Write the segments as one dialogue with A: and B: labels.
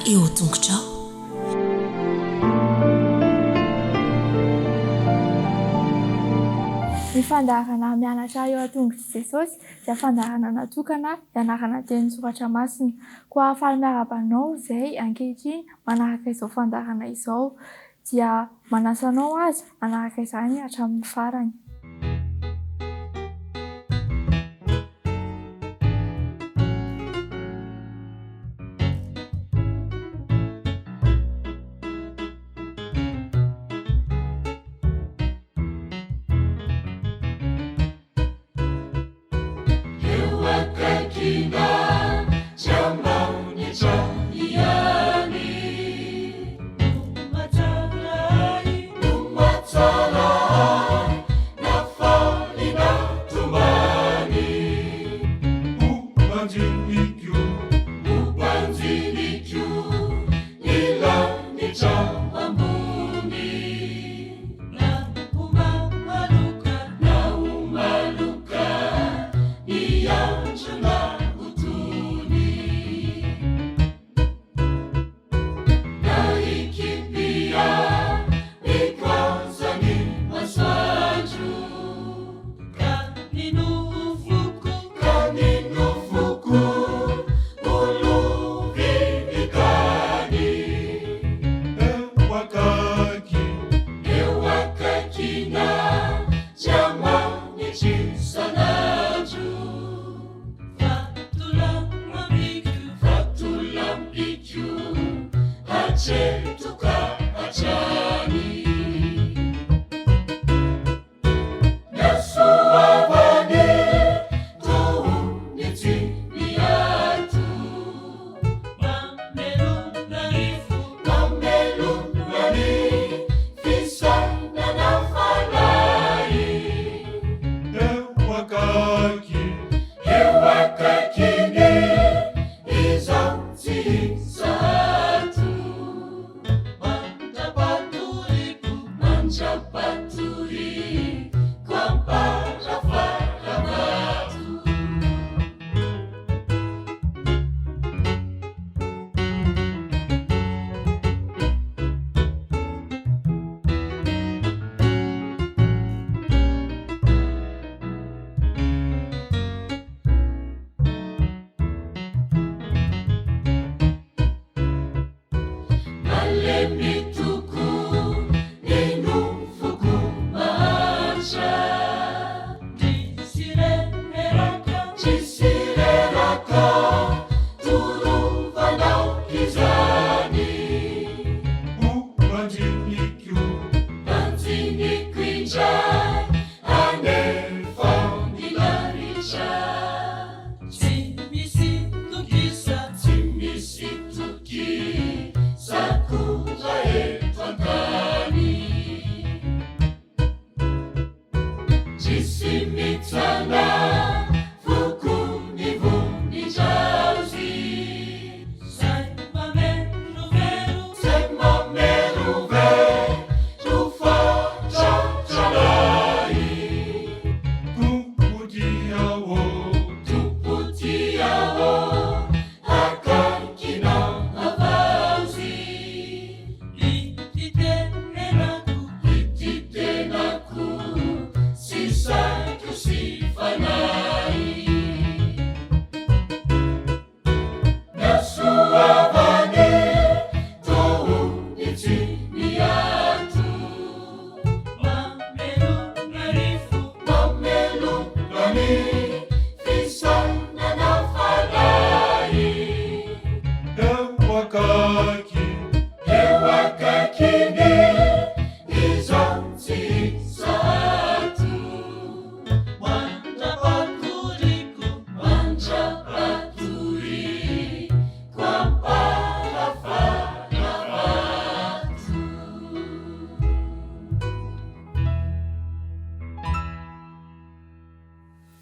A: eo tongotrao.
B: Ny fandaharana mianatra eo an-tongotr'i Jesosy dia fandaharana natokana hianarana teny soratra masina. Koa ahafaly miara-banao izay ankehitriny manaraka izao fandaharana izao dia manasa anao aza manaraka izany hatramin'ny farany.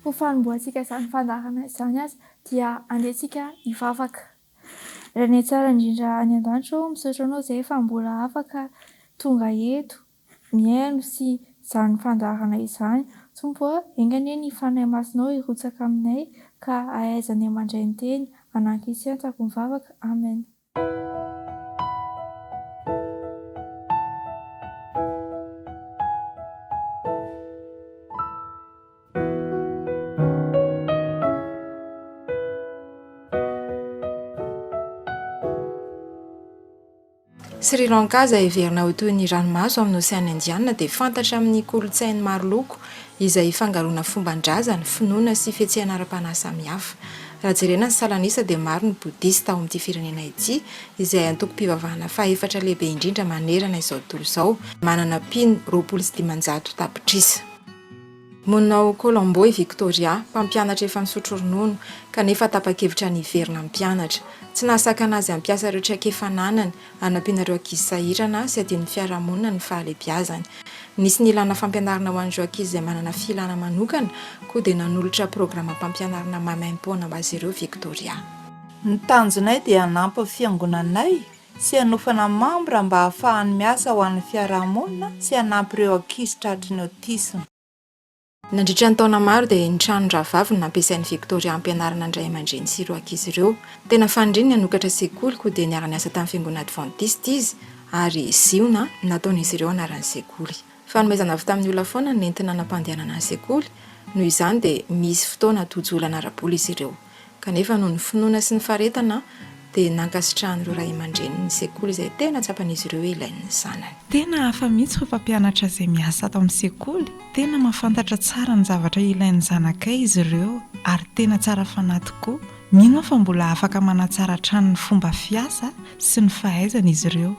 B: Ho fanomboantsika izany fandaharana izany aza dia andehantsika hivavaka. Raha tsara indrindra any an-danitra misaotra anao izay efa mbola afaka tonga eto mihaino sy izany fandaharana izany. Tompo engany ny fanahy masonao hirotsaka aminay ka ahaizanay mandray ny teny anankisiantako mivavaka. Amen.
A: Sri Lanka izay heverina ho toy ny ranomaso amin'ny Oseana Indiana dia fantatra amin'ny kolontsainy maro loko izay fangaroana fomban-drazana, finoana sy fihetsehana ara-panahy samihafa. Raha jerena ny salanisa dia maro ny bodista ao amin'ity firenena ity izay antoko-pivavahana faha-efatra lehibe indrindra manerana izao tontolo izao, manana mpino 2,500 tapitrisa. Monao Colombo i Victoria, mpampianatra efa misotro ronono kanefa tapa-kevitra ny hiverina mpianatra. Tsy nahasaka anazy hampiasa ireo traika efa nanany, hanampiana ireo ankizy sahirana sy adian'ny fiarahamonina ny fahalebiazany. Nisy ny ilana fampianarana ho an'ireo ankizy izay manana filana manokana, koa dia nanolotra programa mpampianarana mamaim-poana ho azy ireo Victoria.
C: Ny tanjonay dia hanampy ny fiangonanay sy hanofana mambra mba hahafahany miasa ho an'ny fiarahamonina sy hanampy ireo ankizy tratry ny autisme.
A: Nandritra ny taona maro dia ny tranon-dravavy no nampiasain'ny Victoria ampianarana ny ray aman-dreny sy ireo ankizy ireo. Tena fandriny hanokatra sekoly koa dia niara niasa tamin'ny fiangonana Adventiste izy ary ziona nataon'izy ireo anaran'ny sekoly. Fanomezana avy tamin'ny olona foana ny nentina nampandehanana ny sekoly, noho izany dia misy fotoana tojo-olana ara-bola izy ireo. Kanefa noho ny finoana sy ny faharetana dia nankasitrahan'ireo ray aman-dreny ny sekoly izay tena tsapan'izy ireo ilain'ny zanany.
D: Tena hafa mihitsy ho mpampianatra izay miasa ato amin'ny sekoly. Tena mahafantatra tsara ny zavatra ilain'ny zanakay izy ireo ary tena tsara fanahy tokoa. Mino fa mbola afaka manatsara hatrany ny fomba fiasa sy ny fahaizana izy ireo.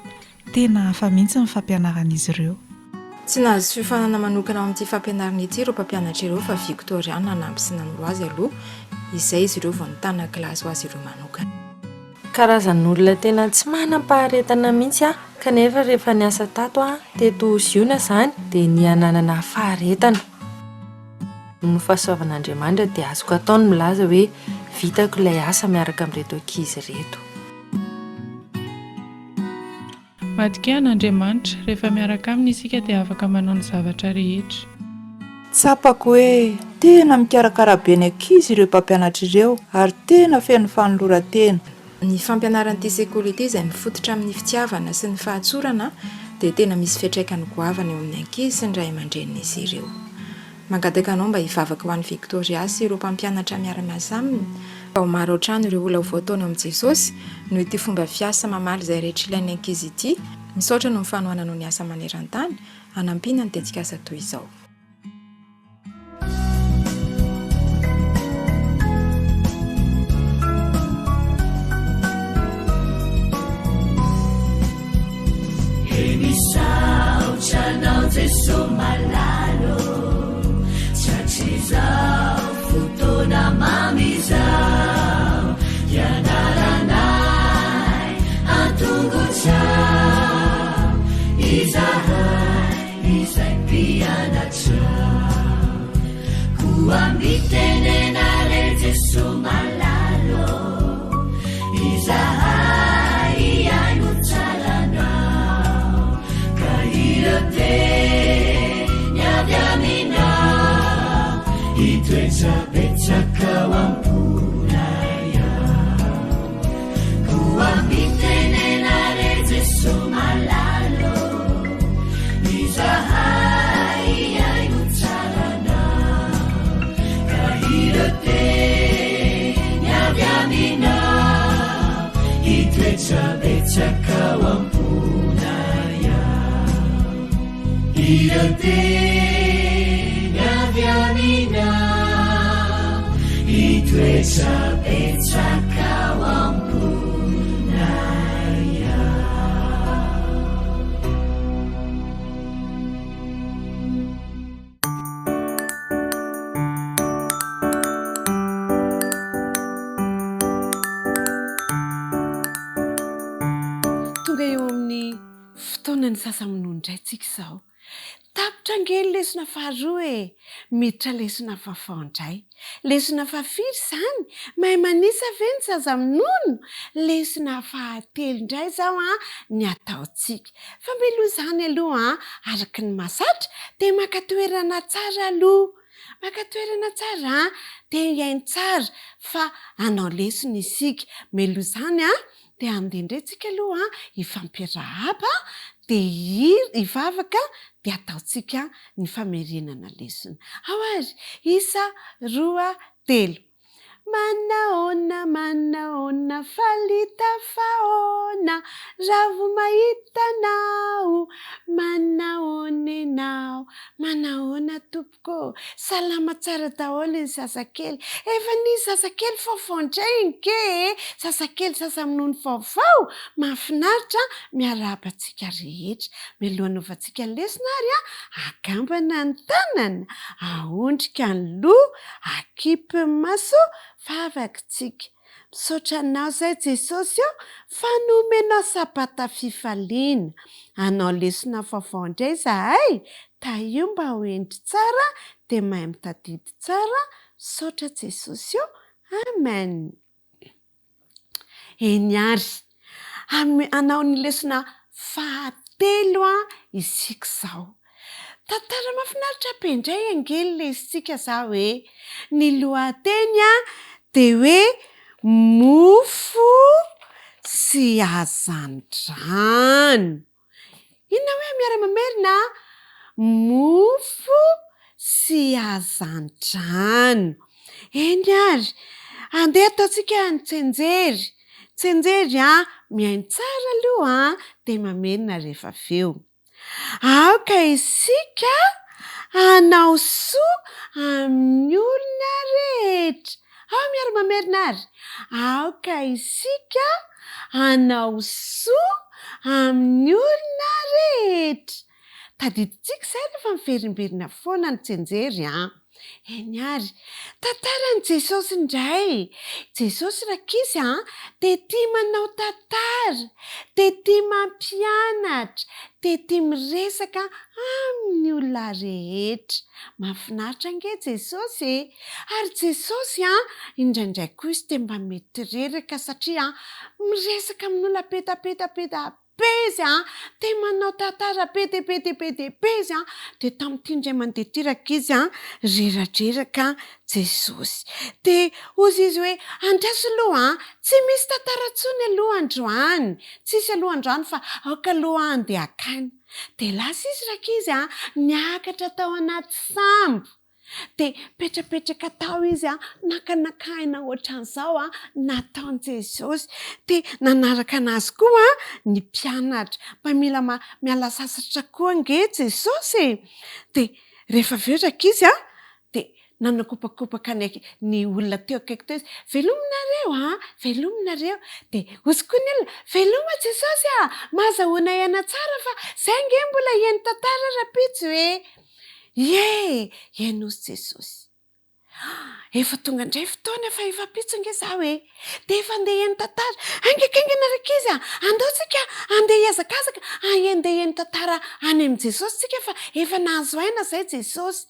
D: Tena hafa mihitsy ny fampianaran'izy ireo.
A: Tsy nahazo fiofanana manokana ao amin'ity fampianarana ity ireo mpampianatra ireo fa Victoria nanampy sy nanoro azy aloha, izay izy ireo vao nitana kilasy ho azy ireo manokana.
E: Karazan'olona tena tsy manam-paharetana mihitsy kanefa rehefa niasa tato teto ziona izany dia niananana faharetana. Ny fahasoavan'Andriamanitra dia azoko ataony milaza hoe vitako ilay asa miaraka amin'ireto ankizy reto.
F: Madika n'Andriamanitra, rehefa miaraka aminy isika dia afaka manao ny zavatra rehetra.
C: Tsapako hoe tena mikarakara be ny ankizy ireo mpampianatra ireo ary tena feno fanoloran-tena.
A: Ny fampianaran'ity sekoly ity izay mifototra amin'ny fitiavana sy ny fahatsorana dia tena misy fiantraikany goavana eo amin'ny ankizy sy ny ray aman-drenin'izy ireo. Mangataka anao mba hivavaka ho an'i Victoria sy ireo mpampianatra miara-miasa aminy mba ho maro hatrany ireo olona ho voataony eo amin'i Jesosy noho ity fomba fiasa mamaly izay rehetra ilain'ny ankizy ity, misaotra no mifanohana noho ny asa maneran-tany hanampiana ny tetikasa toy izao.
G: Emisauchanao Jesu malalo chachizao futona mamizao yanaranai atunguchao izai pianachao kuambitenenale Jesu malalo izai ainuchalanao kairate nyadamina itwezabetsaka wampunaya kuambitenenale Jesu malalo izahai ainuchalanao kairate nyadamina itwezabetsaka wampunaya irate nyadamina itwezabetsaka wampunaya.
H: Tonga eo amin'ny fotoanany sasamonondray tsika izao. Tapitra ngely lesona faharoa miditra lesona fahafaondray. Lesona fahafiry izany, mahay manisa ve ny sasamonono? Lesona fahatelo indray izao ny ataontsika. Fa miloha izany aloha araka ny mahazatra dia maka toerana tsara aloha. Maka toerana tsara dia iaino tsara fa hanao lesona isika. Miloha izany dia andendrentsika aloha hifampiarahaba dia hivavaka dia ataontsika ny famerenana lesona. Ao ary, isa, roa, telo. manaona falita faona raha vo mahitanao manaona enao manaona tompoko salama tsara daholo ny zazakely efa ny zazakely faofaondrainke zazakely zazaminony vaovao mahafinaritra miarabantsika rehetra milohanaovantsika ny lesona ary agambana ny tanana aondrika ny loha akipy ny maso favakitsika misaotra anao zay Jesosy eo fanomenao sabata fifaliana anao lesona vaovao indray zahay taio mba ho endry tsara dia mahay mitadidy tsara misaotra Jesosy eo amen. Eny ary anao ny lesona fahatelo isika zao tantara mahafinaritra be indray angely lesitsika zao hoe ny lohateny dia hoe mofo sy hazan-drano. Inona hoe miara-mamerina mofo sy hazan-drano. Eny ary andeha ataontsika ny tsenjery mihaino tsara aloha dia mamerina rehefa aveo. Aoka isika hanao soa amin'ny olona rehetra. Ao miara-mamerina ary aoka isika hanao soa amin'ny olona rehetra. Tadidintsika izay rehefa miverimberina foana ny tsenjery eny ary tantaran'i Jesosy indray. Jesosy rakizy dia tia manao tantara, dia tia mampianatra, dia tia miresaka amin'ny olona rehetra. Mahafinaritra ange Jesosy ary Jesosy indraindray koa izy dia mba mety reraka satria miresaka amin'ny olona petapetapeta izy dia manao tantara be izy dia tamin'ity indray mandeha ty rakizy reradreraka Jesosy dia ozy izy hoe andraso aloha tsy misy tantara tsony aloha androany, tsisy aloha androany fa aoka aloha andeha akany. Dia lasa izy rakizy niakatra tao anaty sambo dia petrapetraka tao izy nakanakaina ohatran'izao nataon'i Jesosy dia nanaraka anazy koa ny mpianatra mba mila miala sasatra koa ange Jesosy. Dia rehefa aveo rakizy dia nanakopakopaka ny olona teo akaiky teo izy velominareo dia ozy koa ny olona veloma Jesosy mahazahoana ihana tsara fa zay nge mbola hiaino tantara rapitsy hoe iainosy Jesosy. Efa tonga indray fotoana fa efa pitso nge za hoe dia efa andeha hiaino tantara aingakaingana rakizy andaotsika andeha hiazakazaka andeha hiaino tantara any amin'i Jesosy tsika fa efa nahazo aina zay Jesosy.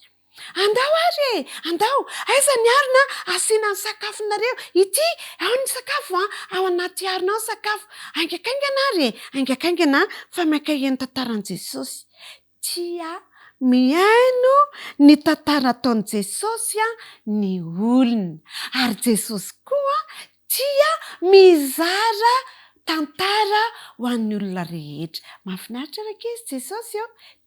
H: Andao ary andao aiza ny arina asiana ny sakafonareo ity ao ny sakafo ao anaty arina ao sakafo aingakaingana ary aingakaingana fa miaka hiaino tantaran'i Jesosy. Tia mihaino ny tantara ataon'i Jesosy ny olona ary Jesosy koa tia mizara tantara ho an'ny olona rehetra. Mahafinaritra rakizy Jesosy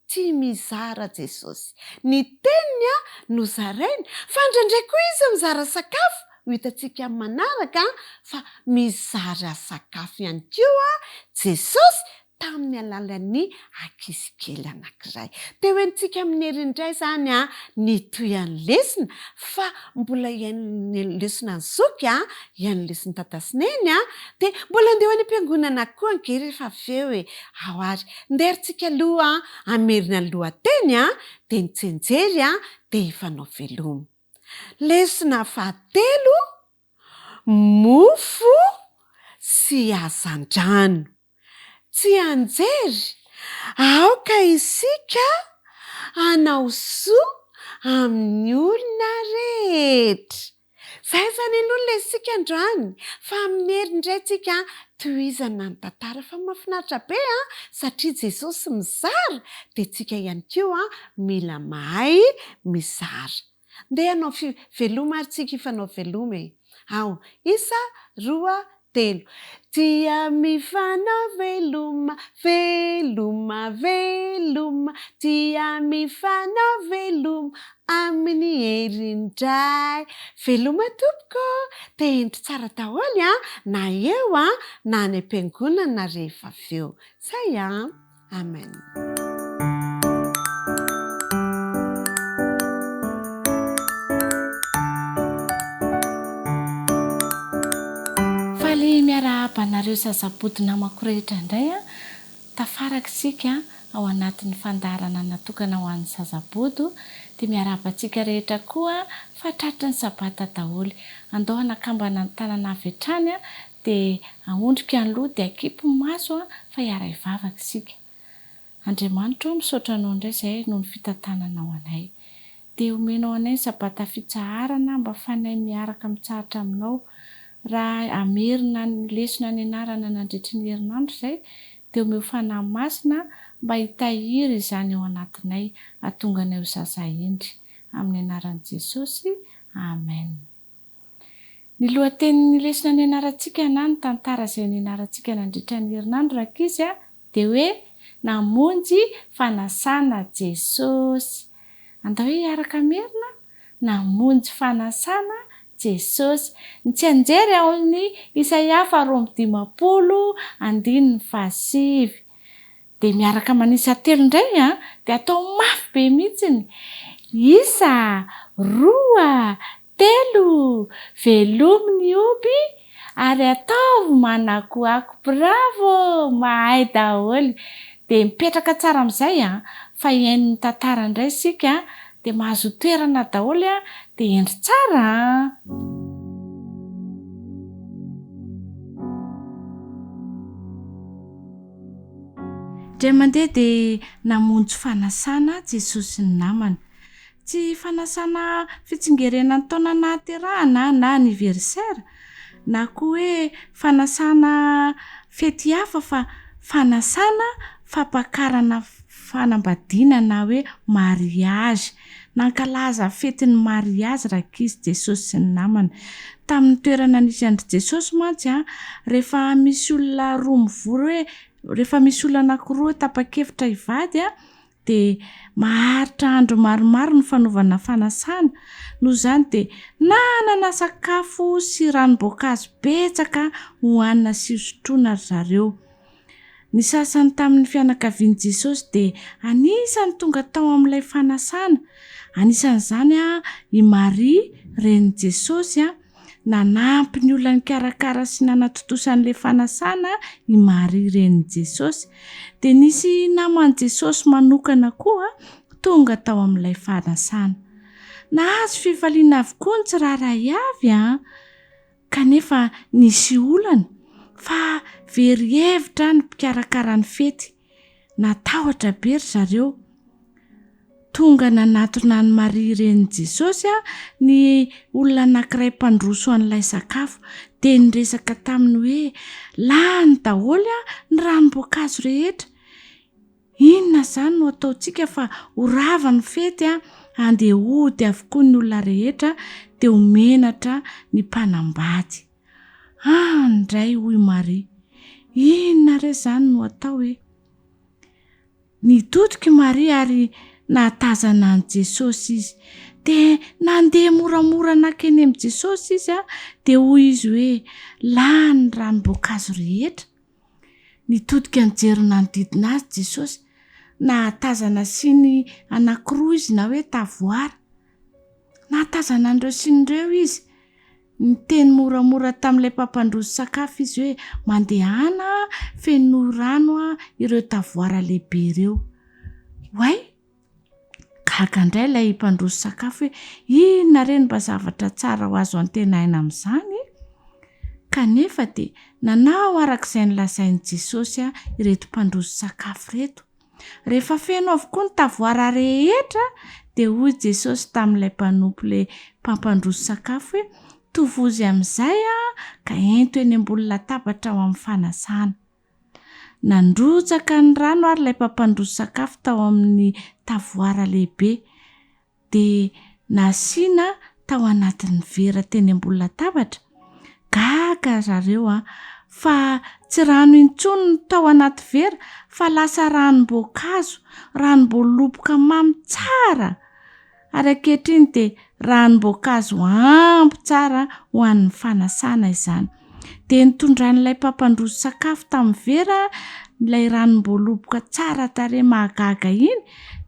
H: tia mizara Jesosy. Ny teniny no zarainy fa indraindray koa izy mizara sakafo ho hitantsika manaraka fa mizara sakafo ihany koa Jesosy tamin'ny alalan'ny ankizy kely anankiray. Teo entsika amin'ny herindray izany ny tohan'ny lesona fa mbola hiaino lesona ny zoky hiaino lesona tatasineny dia mbola andeha ho any am-piangonana koa ange rehefa aveo ao ary ndehantsika aloha amerina ny lohateny dia ny tsenjery dia hifanao veloma. Lesona fahatelo mofo sy hazan-drano. Tsy anjery aoka isika hanao soa amin'ny olona rehetra. Zay zany aloha lesitsika androany fa amin'ny herindray tsika tohizana ny tantara fa mahafinaritra be satria Jesosy mizara dia tsika ihany koa mila mahay mizara. Ndeha hanao veloma ary tsika hifanao veloma ao 1, 2, telo. Tia mifanao veloma, veloma, veloma. Tia mifanao veloma amin'ny herindray. Veloma tompoko, tendry tsara daholo na eo na any am-piangonana na rehefa avy eo. Zay amen.
I: Faly miara-banareo sazaboto namako rehetra indray tafaraka isika ao anatin'ny fandaharana natokana ho an'ny sazaboto dia miara-bantsika rehetra koa fatratra ny sabata daholo. Andao anakambana ny tanana avy hatrany dia ahondrika ny loha dia akipy ny maso fa hiara hivavaka isika. Andriamanitra misaotra anao indray izay noho ny fitantanana ao anay. Dia omenao anay sabata fitsaharana mba fanay miaraka mitsahatra aminao. Raha amerina ny lesona ny anarana nandritry ny herinandro izay dia omeo fanahy masina mba hitahiry izany ao anatinay hahatonga anay ho zazaindry. Amin'ny anaran'i Jesosy, amen. Ny lohatenin'ny lesona ny anarantsika na ny tantara izay ny anarantsika nandritra ny herinandro rankizy dia hoe namonjy fanasana Jesosy. Andao hoe hiaraka merina namonjy fanasana Jesosy. Ny tsy anjery ao amin'ny Isaia 40:7. Dia miaraka manisa telo indray dia atao mafy be mihitsiny. 1, 2, 3 velomy ny oby ary ataovy manakoako. Bravo, mahay daholo. Dia mipetraka tsara amin'izay fa iain'ny tantara indray isika dia mahazo toerana daholo dia endry tsara. Dray mandeha dia namonjy fanasana Jesosy ny namany. Tsy fanasana fitsingerenan'ny taona nahaterahana na anniversaire na koa hoe fanasana fety hafa fa fanasana fampakarana fanambadiana na hoe mariage. Nankalaza fetin'ny mariage rankizy Jesosy sy ny namany. Tamin'ny toerana nisy andry Jesosy mantsy rehefa misy olona roa mivory hoe rehefa misy olona anankiroa tapa-kevitra hivady dia maharitra andro maromaro ny fanaovana fanasana. Noho izany dia nanana sakafo sy ranom-boankazo betsaka hohanina sy hosotroina ry zareo. Ny sasany tamin'ny fianakavian'i Jesosy dia anisany tonga tao amin'ilay fanasana. Anisan'izany i Maria ren'i Jesosy nanampy ny olona nikarakara sy nanatotosan'ilay fanasana i Maria ren'i Jesosy. Dia nisy naman'i Jesosy manokana koa tonga tao amin'ilay fanasana. Nahazo fifaliana avokoa ny tsiraray avy kanefa nisy olana fa very hevitra ny mpikarakara ny fety. Natahotra be ry zareo. Tonga nanatona ny Maria ren'i Jesosy ny olona anankiray mpandroso an'ilay sakafo dia niresaka taminy hoe lany daholo ny ranom-boankazo rehetra. Inona izany no ataontsika fa ho rava ny fety andeha hody avokoa ny olona rehetra dia homenatra ny mpanambady. Ndray hoy Maria, inona re izany no atao hoe? Nitodika Maria ary nahatazana an' Jesosy izy. Dia nandeha moramora nakeny amin'i Jesosy izy dia hoy izy hoe lany ranom-boankazo rehetra. Nitodika nijery nanodidina azy Jesosy. Nahatazana siny anankiroa izy na hoe tavoara. Nahatazana an'ireo sinireo izy. Niteny moramora tamin'ilay mpampandroso sakafo izy hoe mandehana feno rano ireo tavoara lehibe ireo. Way, gaga indray ilay mpandroso sakafo hoe inona reny mba zavatra tsara ho azo antenaina amin'izany. Kanefa dia nanao arak'izay nolazain'i Jesosy ireto mpandroso sakafo reto. Rehefa feno avokoa ny tavoara rehetra dia hoy Jesosy tamin'ilay mpanompo ilay mpampandroso sakafo hoe tovozy amin'izay ka ento eny ambony latabatra ao amin'ny fanasana. Nandrotsaka ny rano ary ilay mpampandroso sakafo tao amin'ny tavoara lehibe dia nasiana tao anatin'ny vera teny ambony latabatra gaga zareo fa tsy rano intsony no tao anaty vera fa lasa ranom-boankazo, ranom-boaloboka mamy tsara. Ary ankehitriny dia ranom-boankazo ampy tsara ho an'ny fanasana izany. Dia nitondran'ilay mpampandroso sakafo tamin'ny vera ilay ranom-boaloboka tsara tarehy mahagaga iny,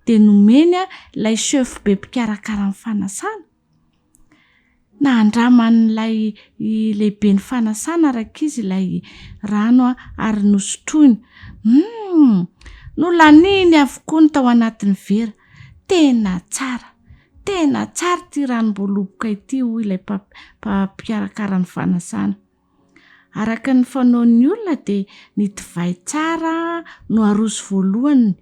I: dia nomeny ilay chef be mpikarakara ny fanasana. Na andraman'ilay lehibe ny fanasana rakizy ilay rano ary nosotroiny. No laniny avokoa ny tao anatin'ny vera. Tena tsara ty ranom-boaloboka ity hoy ilay mpikarakara ny fanasana. Araka ny fanaon'ny olona dia ny divay tsara no aroso voalohany,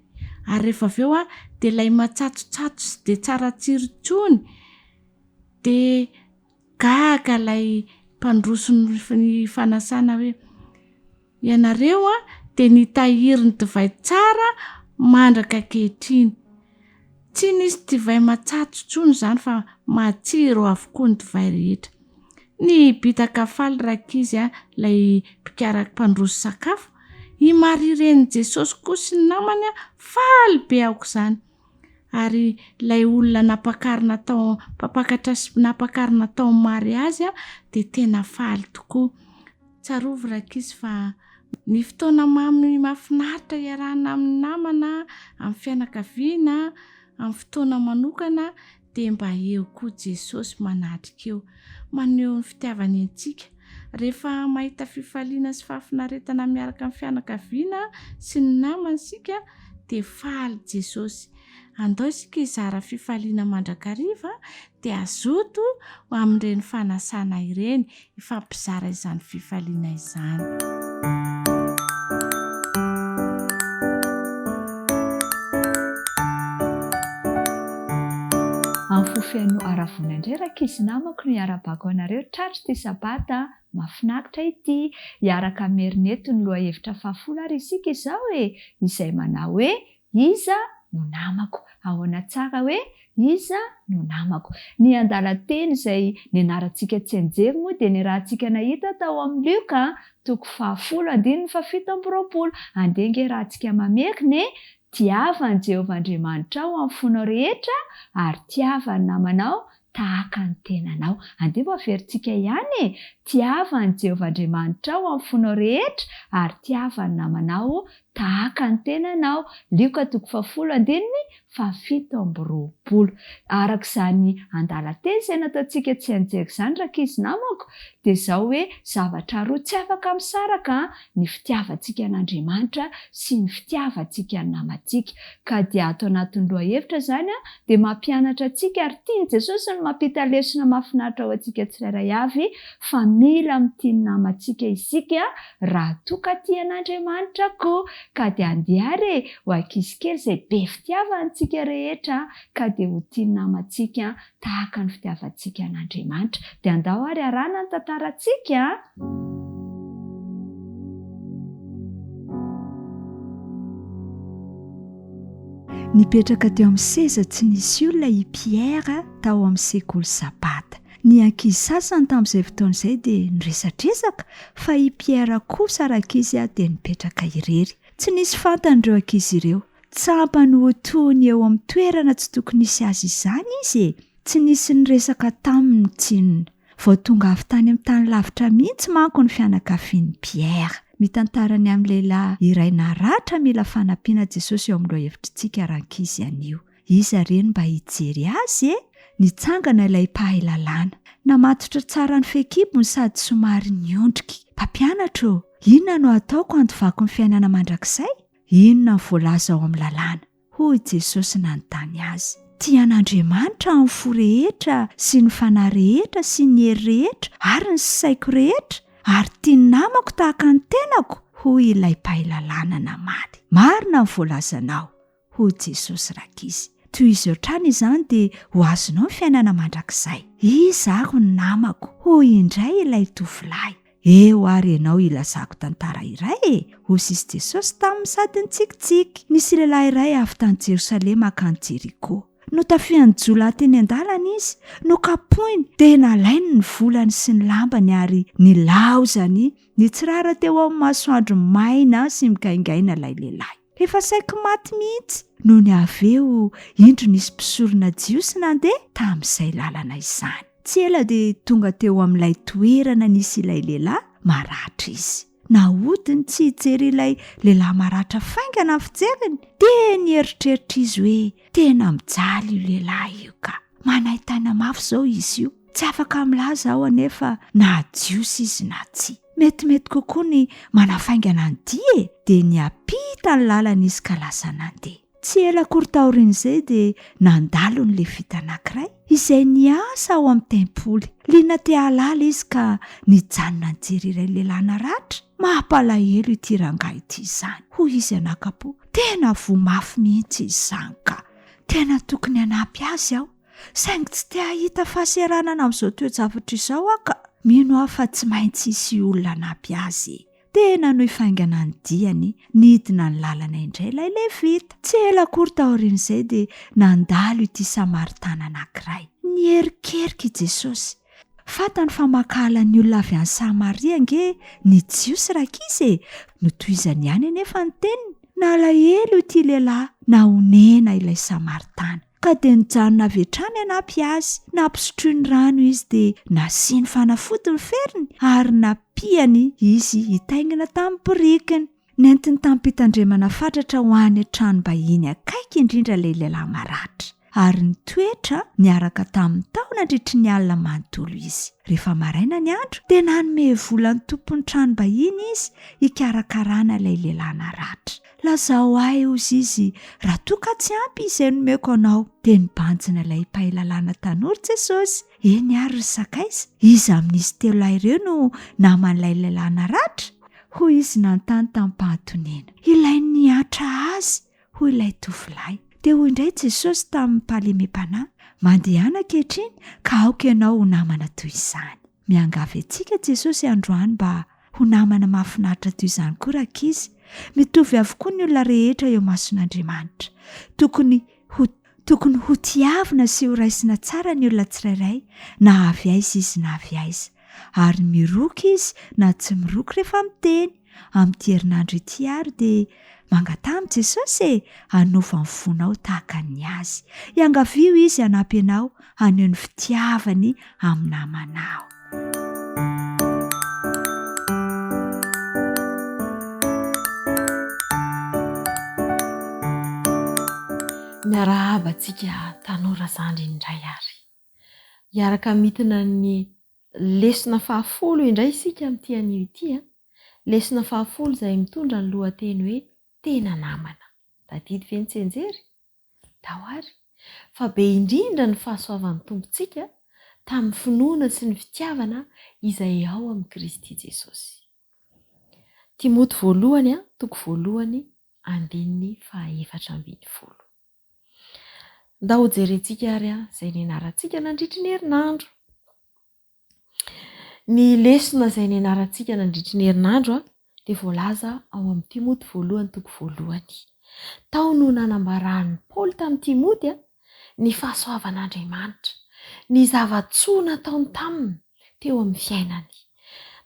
I: ary rehefa avy eo dia ilay matsatsotsatso sy dia tsara tsiro intsony dia gaga ilay mpandroso ny fanasana hoe ianareo dia nitahiry ny divay tsara mandraka ankehitriny. Tsy nisy divay matsatso intsony izany fa matsiro avokoa ny divay rehetra. Ny bitaka faly rakizy ilay mpandroso sakafo, imarireny Jesosy koa sy ny namany faly be aoka izany. Ary ilay olona nampakarina tao mariazy dia tena faly tokoa. Tsarovy rakizy fa ny fotoana mamy mahafinaritra iarahana amin'ny namana, amin'ny fianakaviana, amin'ny fotoana manokana dia mba eo koa Jesosy manatrika eo, maneho ny fitiavany antsika. Rehefa mahita fifaliana sy fahafinaretana miaraka amin'ny fianakaviana sy ny namansika dia faly Jesosy. Andao isika hizara fifaliana mandrakariva dia azoto amin'ireny fanasana ireny hifampizara izany fifaliana izany.
J: Feno aravona indray rakizy namako no iarabako anareo tratry ty sabata mahafinaritra ity, hiaraka merineto ny loha hevitra fahafolo ary isika izao izay manao hoe iza no namako, ahoana tsara hoe iza no namako. Ny andalan-teny izay nianarantsika tsy anjery moa dia ny rahantsika nahita tao amin'ny Luka 10:17 andenga rahantsika mamekine. Tiavan'i Jehovahandriamanitra ao amin'ny fonao rehetra ary tiavan'ny namanao tahaka ny tenanao. Andeha averintsika ihany tiavan'i Jehovahandriamanitra ao amin'ny fonao rehetra ary tiavan'ny namanao tahaka ny tenanao. Luka 10:17. Araka izany andalan-teny izay nataontsika tsy anjery izany rakizy namako dia izao hoe zavatra roa tsy afaka misaraka, ny fitiavantsika an'Andriamanitra sy ny fitiavantsika ny namantsika. Ka dia ato anatin'ny loha hevitra izany dia mampianatra antsika ary tiany Jesosy ny mampita lesona mahafinaritra ho antsika tsirairay avy fa mila mitiany namantsika isika raha toa ka tian'Andriamanitra koa. Ka dia andeha ary ho ankizy kely izay be fitiavantsika rehetra ka dia ho tiany namantsika tahaka ny fitiavantsika an'Andriamanitra. Dia andao ary arahana ny tantarantsika.
K: Nipetraka teo amin'ny seza tsy nisy olona i Pierre tao amin'ny sekoly sabata. Ny ankizy sasany tamin'izay fotoana izay dia niresadresaka fa i Pierre kosa rakizy dia nipetraka irery. Tsy nisy fantan'ireo ankizy ireo. Tsapa ny hotoany eo amin'ny toerana tsy tokony nisy azy izany izy. Tsy nisy niresaka taminy tsinona. Vao tonga avy tany amin'ny tany lavitra mihitsy manko ny fianakavian'i Pierre. Mitantarany amin'ny lehilahy iray naratra mila fanampiana Jesosy eo amin'ny loha hevitrintsika rankizy anio. Izy areny mba hijery azy nitsangana ilay mpahay lalàna. Namatotra tsara ny fekibony sady somary niondrika. Mpampianatra, inona no ataoko andovako ny fiainana mandrakizay? Inona ny voalaza ao amin'ny lalàna? Hoy Jesosy nanontany azy. Tian'Andriamanitra amin'ny fo rehetra sy ny fanahy rehetra sy ny hery rehetra ary ny saiko rehetra ary tiany namako tahaka ny tenako, hoy ilay mpahay lalàna namaly. Marina ny voalazanao, hoy Jesosy rakizy. Toy izao trano izany dia ho azonao ny fiainana mandrakizay. Izaho ny namako, hoy indray ilay tovolahy. Eo ary ianao ilazako tantara iray hoy Jesosy tamin'ny sady nitsikitsiky. Nisy lehilahy iray avy tany Jerosalema akany Jeriko. no tafiany jolahy teny an-dalana izy no kapoiny dia nalainy ny volany sy ny lambany ary nilaozany nitsirara teo amin'ny masoandro maina sy migaingaina ilay lehilahy. Efa saiko maty mihitsy no ny aveo indro nisy mpisorona jiosy nandeha tamin'izay lalana izany. Tsy ela dia tonga teo amin'ilay toerana nisy ilay lehilahy maratra izy. Nahodiny tsy hijery ilay lehilahy maratra faingana ny fijeriny dia nieritreritra izy hoe tena mijaly io lehilahy io ka. Manaitana mafy izao izy io. Tsy afaka milaza aho anefa na jiosy izy na tsy. Metimety kokoa ny manafaingana ny dia dia niampita ny lalana izy ka lasa nandeha. Tsy ela akory taorian'izay dia nandalo ny levita anankiray izay niasa ao amin'ny tempoly. Liana te halala izy ka nijanona nijery iray lehilahy naratra. Mampalahelo ity rangahy ity izany. Hoy izy anakapo, tena vomafy mihitsy izany ka. Tena tokony hanampy azy aho. Saingy tsy te hahita fahaseranana amin'izao toe-javatra izao aho ka. Mino aho fa tsy maintsy hisy olona hanampy azy. Tena no hifaingana ny diany nidina ny lalana indray ilay levita. Tsy ela akory taorian'izay dia nandalo ity Samaritana anankiray. Nierikerika i Jesosy. Fatany fa makala ny olona avy any Samaria nge ny jiosy rakizy notoizany ihany anefa ny teniny. Nalahelo ity lehilahy nahonena ilay Samaritana ka dia nijanona avy hatrany hanampy azy. Nampisotroiny rano izy dia nasiany fanafody ny feriny ary napiany izy hitaingina tamin'ny borikiny. Nentiny tampitandremana fatratra ho any an-trano bahiny akaiky indrindra ilay lehilahy maratra. Ary ny toetra niaraka tamin'ny taona andritry ny alina manontolo izy. Rehefa maraina ny andro dia nanome vola ny tompon'ny trano bahiny izy hikarakarana ilay lehilahy naratra. Lazao ahy ozy izy raha toa ka tsy ampy izay nomeko anao. Dia nibanjina ilay mpahilalana tanora Jesosy. Eny ary ry sakaiza, izy amin'izy telo lahy ireo no naman'ilay lehilahy naratra. Hoy izy nanontany tamin'ny mpahantonena. Ilay niatra azy hoy ilay tovolahy. Dia hoy indray Jesosy tamin'ny mpahaleme-panahy, mandehana ankehitriny ka aoka ianao ho namana toy izany. Miangavy antsika Jesosy androany mba ho namana mahafinaritra toy izany koa rakizy. Mitovy avokoa ny olona rehetra eo mason'Andriamanitra. Tokony ho tiavina sy ho raisina tsara ny olona tsirairay, na avy aiza izy na avy aiza. Ary miroky izy na tsy miroky rehefa miteny. Amin'ity herinandro ity ary dia mangatamy Jesosy hanova ny fonao tahaka ny azy. Iangavio izy hanampy anao haneho ny fitiavany amin'ny namanao.
E: Miarahaba antsika tanora zandry indray ary. Iaraka mitina ny lesona 10 indray isika amin'ity anio ity. Lesona 10 izay mitondra ny lohateny hoe tena namana. Tadidy ve nitsenjery? Dahoary. Fa be indrindra ny fahasoavan'ny tompontsika tamin'ny finoana sy ny fitiavana izay ao amin'ny Kristy Jesosy. Timoty voalohany, toko voalohany, andininy 4:7. Nda ho jerentsika ary izay nianarantsika nandritry ny herinandro. Ny lesona izay nianarantsika nandritry ny herinandro dia voalaza ao amin'ny Timoty voalohany toko voalohany. Tao no nanambarany Paoly tamin'ny Timoty ny fahasoavan'Andriamanitra, ny zava-tsoa nataony taminy teo amin'ny fiainany.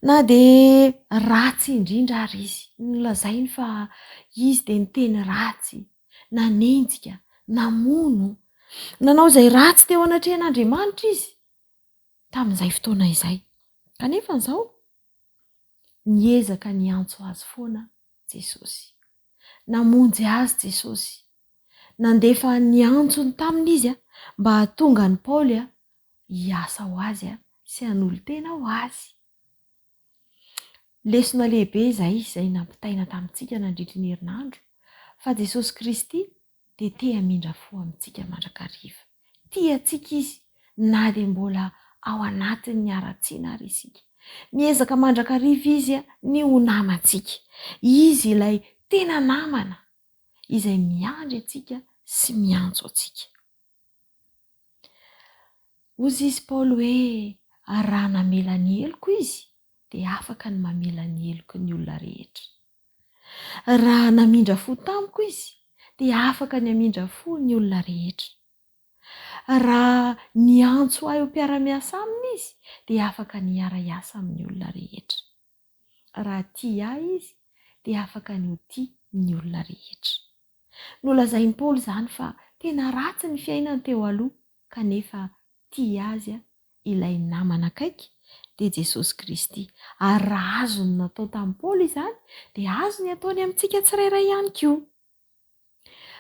E: Na dia ratsy indrindra ary izy, nolazainy fa izy dia niteny ratsy, nanenjika, namono, nanao izay ratsy teo anatrehan'Andriamanitra izy tamin'izay fotoana izay. Kanefa izao niezaka niantso azy foana Jesosy. Namonjy azy Jesosy. Nandefa niantsony taminy izy mba hahatonga ny Paoly hiasa ho azy sy hanolo-tena ho azy. Lesona lehibe izay nampitaina tamintsika nandritry ny herinandro fa Jesosy Kristy dia te hamindra fo amintsika mandrakariva. Tia antsika izy na dia mbola ao anatin'ny aratsiana ary isika. Niezaka mandrakariva izy ny ho namantsika. Izy ilay tena namana izay miandry antsika sy miantso antsika. Ozy izy Paoly hoe raha namela ny heloko izy dia afaka ny mamela ny heloko ny olona rehetra. Raha namindra fo tamiko izy dia afaka ny hamindra fo ny olona rehetra.
H: raha niantso ahy ho mpiara-miasa aminy izy dia afaka niara-iasa amin'ny olona rehetra. Raha tia ahy izy dia afaka ny ho tia ny olona rehetra. Nolazain'i Paoly izany fa tena ratsy ny fiainany teo aloha kanefa tia azy ilay namana akaiky dia Jesosy Kristy. Ary raha azony natao tamin'i Paoly izany dia azony ataony amintsika tsirairay ihany koa.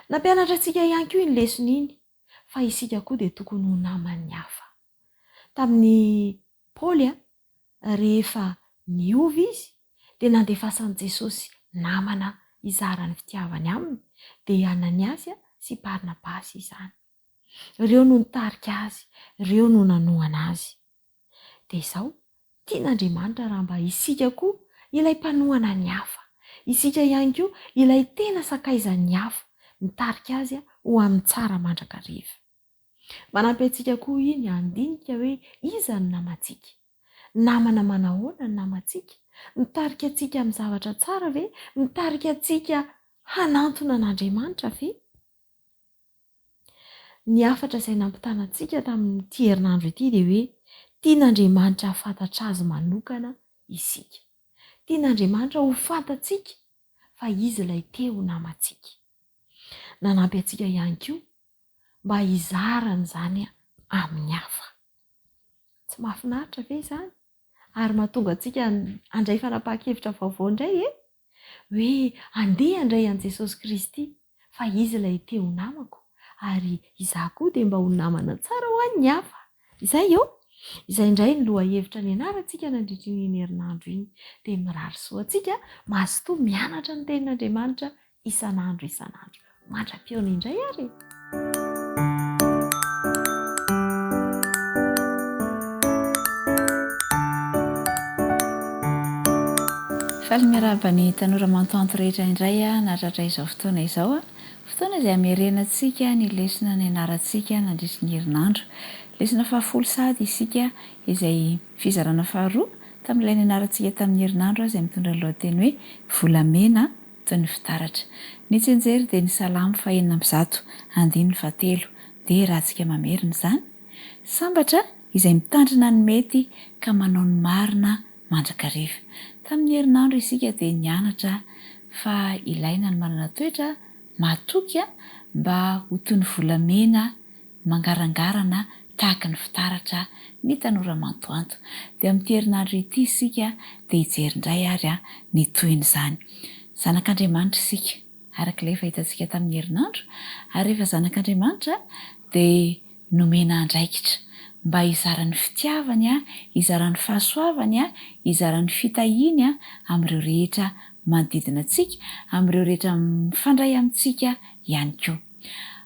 H: Nampianatra antsika ihany koa iny lesona iny fa isika koa dia tokony ho naman'ny hafa. Tamin'ny Paoly rehefa niova izy dia nandefasan'i Jesosy namana izarany fitiavany aminy dia Ananiasy sy Barnabasy izany. Ireo no nitarika azy, ireo no nanohana azy. Dia izao tian'Andriamanitra raha mba isika koa ilay mpanohana ny hafa, isika ihany koa ilay tena sakaizan'ny hafa, mitarika azy ho amin'ny tsara mandrakariva. Manampy antsika koa iny handinika hoe iza ny namantsika, namana manahoana ny namantsika, mitarika antsika amin'ny zavatra tsara ve, mitarika antsika hanantona an'Andriamanitra ve? Ny hafatra izay nampitana antsika tamin'ity herinandro ity dia hoe tian'Andriamanitra hafantatra azy manokana isika. Tian'Andriamanitra ho fantatsika fa izy ilay teo namantsika. Nanampy antsika ihany koa mba hizarana izany amin'ny hafa. Tsy mahafinaritra ve izany? Ary mahatonga antsika handray fanapahan-kevitra vaovao indray hoe andeha handray an'i Jesosy Kristy fa izy ilay teo namako ary izaho koa dia mba ho namana tsara ho an'ny hafa. Izay izay indray ny lohahevitra nianarantsika nandritra iny herinandro iny dia mirary soa antsika mazotoa mianatra ny tenin'Andriamanitra isan'andro. Mandra-piona indray ary.
L: Faly miarahaba ny tanora mantoanto rehetra indray natratra izao fotoana izao. Fotoana izay hamerenantsika ny lesona nianarantsika nandritra ny herinandro. Lesona fahafolo sady isika izay fizarana faharoa tamin'ilay nianarantsika tamin'ny herinandro izay mitondra ny lohateny hoe volamena toy ny fitaratra. Ny tsenjery dia ny salamo 4:1 dia rahantsika mamerina izany. Sambatra izay mitandrina ny mety ka manao ny marina mandrakariva. Tamin'ny herinandro isika dia nianatra fa ilaina ny manana toetra matoky mba ho toy ny volamena mangarangarana tahaka ny fitaratra ny tanora mantoanto. Dia amin'ity herinandro ity isika dia hijery indray ary ny toin'izany. Zanak'Andriamanitra isika arak'ilay efa hitantsika tamin'ny herinandro, ary rehefa zanak'Andriamanitra dia nomena andraikitra mba hizaran'ny fitiavany, hizaran'ny fahasoavany, hizaran'ny fitahiany amin'ireo rehetra manodidina antsika, amin'ireo rehetra mifandray amintsika ihany koa.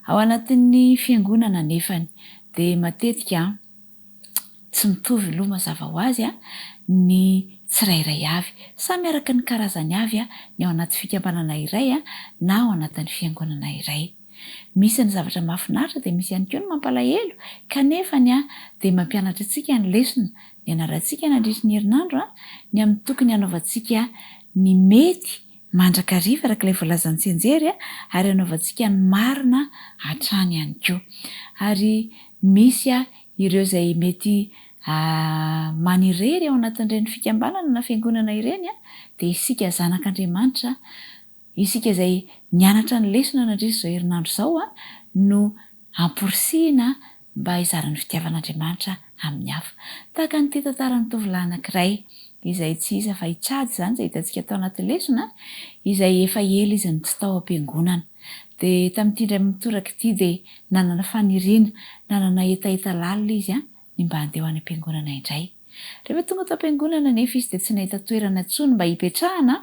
L: Ao anatin'ny fiangonana nefany dia matetika tsy mitovy aloha mazava ho azy ny tsirairay avy, samy araka ny karazany avy ny ao anaty fikambanana iray na ao anatin'ny fiangonana iray. Misy ny zavatra mahafinaritra dia misy ihany koa ny mampalahelo kanefa dia mampianatra antsika ny lesona nianarantsika nandritra ny herinandro ny amin'ny tokony hanaovantsika ny mety mandrakariva arak'ilay voalazan'ny tsenjery ary hanaovantsika ny marina hatrany ihany koa. Ary misy ireo izay mety manirery ao anatin'ireny fikambanana na fiangonana ireny dia isika zanak'Andriamanitra, isika izay nianatra ny lesona nandritra izao herinandro izao no amporisihina mba hizaran'ny fitiavan'Andriamanitra amin'ny hafa. Tahaka nyity tantaran'ny tovolahy anankiray izay tsy iza fa hitsady izany izay hitantsika tao anaty lesona, izay efa ela izy ny tsy tao am-piangonana. Dia tamin'ity indray mitoraka ity dia nanana faniriana, nanana etaeta lalina izy ny mba handeha ho any am-piangonana indray. Rehefa tonga tao am-piangonana nefa izy dia tsy nahita toerana intsony mba hipetrahana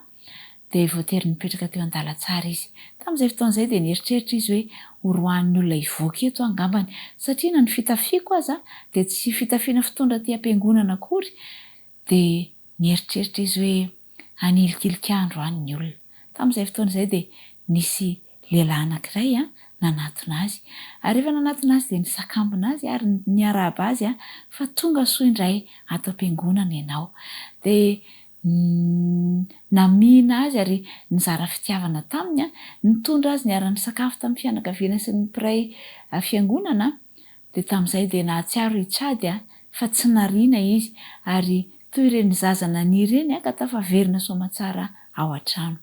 L: dia voatery nipetraka teo an-dalantsara izy. Tamin'izay fotoan'izay dia nieritreritra izy hoe horohan'ny olona hivoaka eto angambany satria na ny fitafiako aza dia tsy fitafiana fitondra aty am-piangonana akory. Dia nieritreritra izy hoe hanilitilikandro any ny olona. Tamin'izay fotoan'izay dia nisy lehilahy anankiray nanatona azy, ary rehefa nanatona azy dia nisakambina azy ary niarahaba azy fa tonga soa indray ato am-piangonana ianao. Dia namina azy ary nizara fitiavana taminy, nitondra azy niara-nisakafo tamin'ny fianakaviana sy ny mpiray fiangonana. dia tamin'izay dia nahatsiaro hitsady fa tsy nariana izy ary toy ireny zazana ny ireny ka tafaverina somatsara ao an-trano.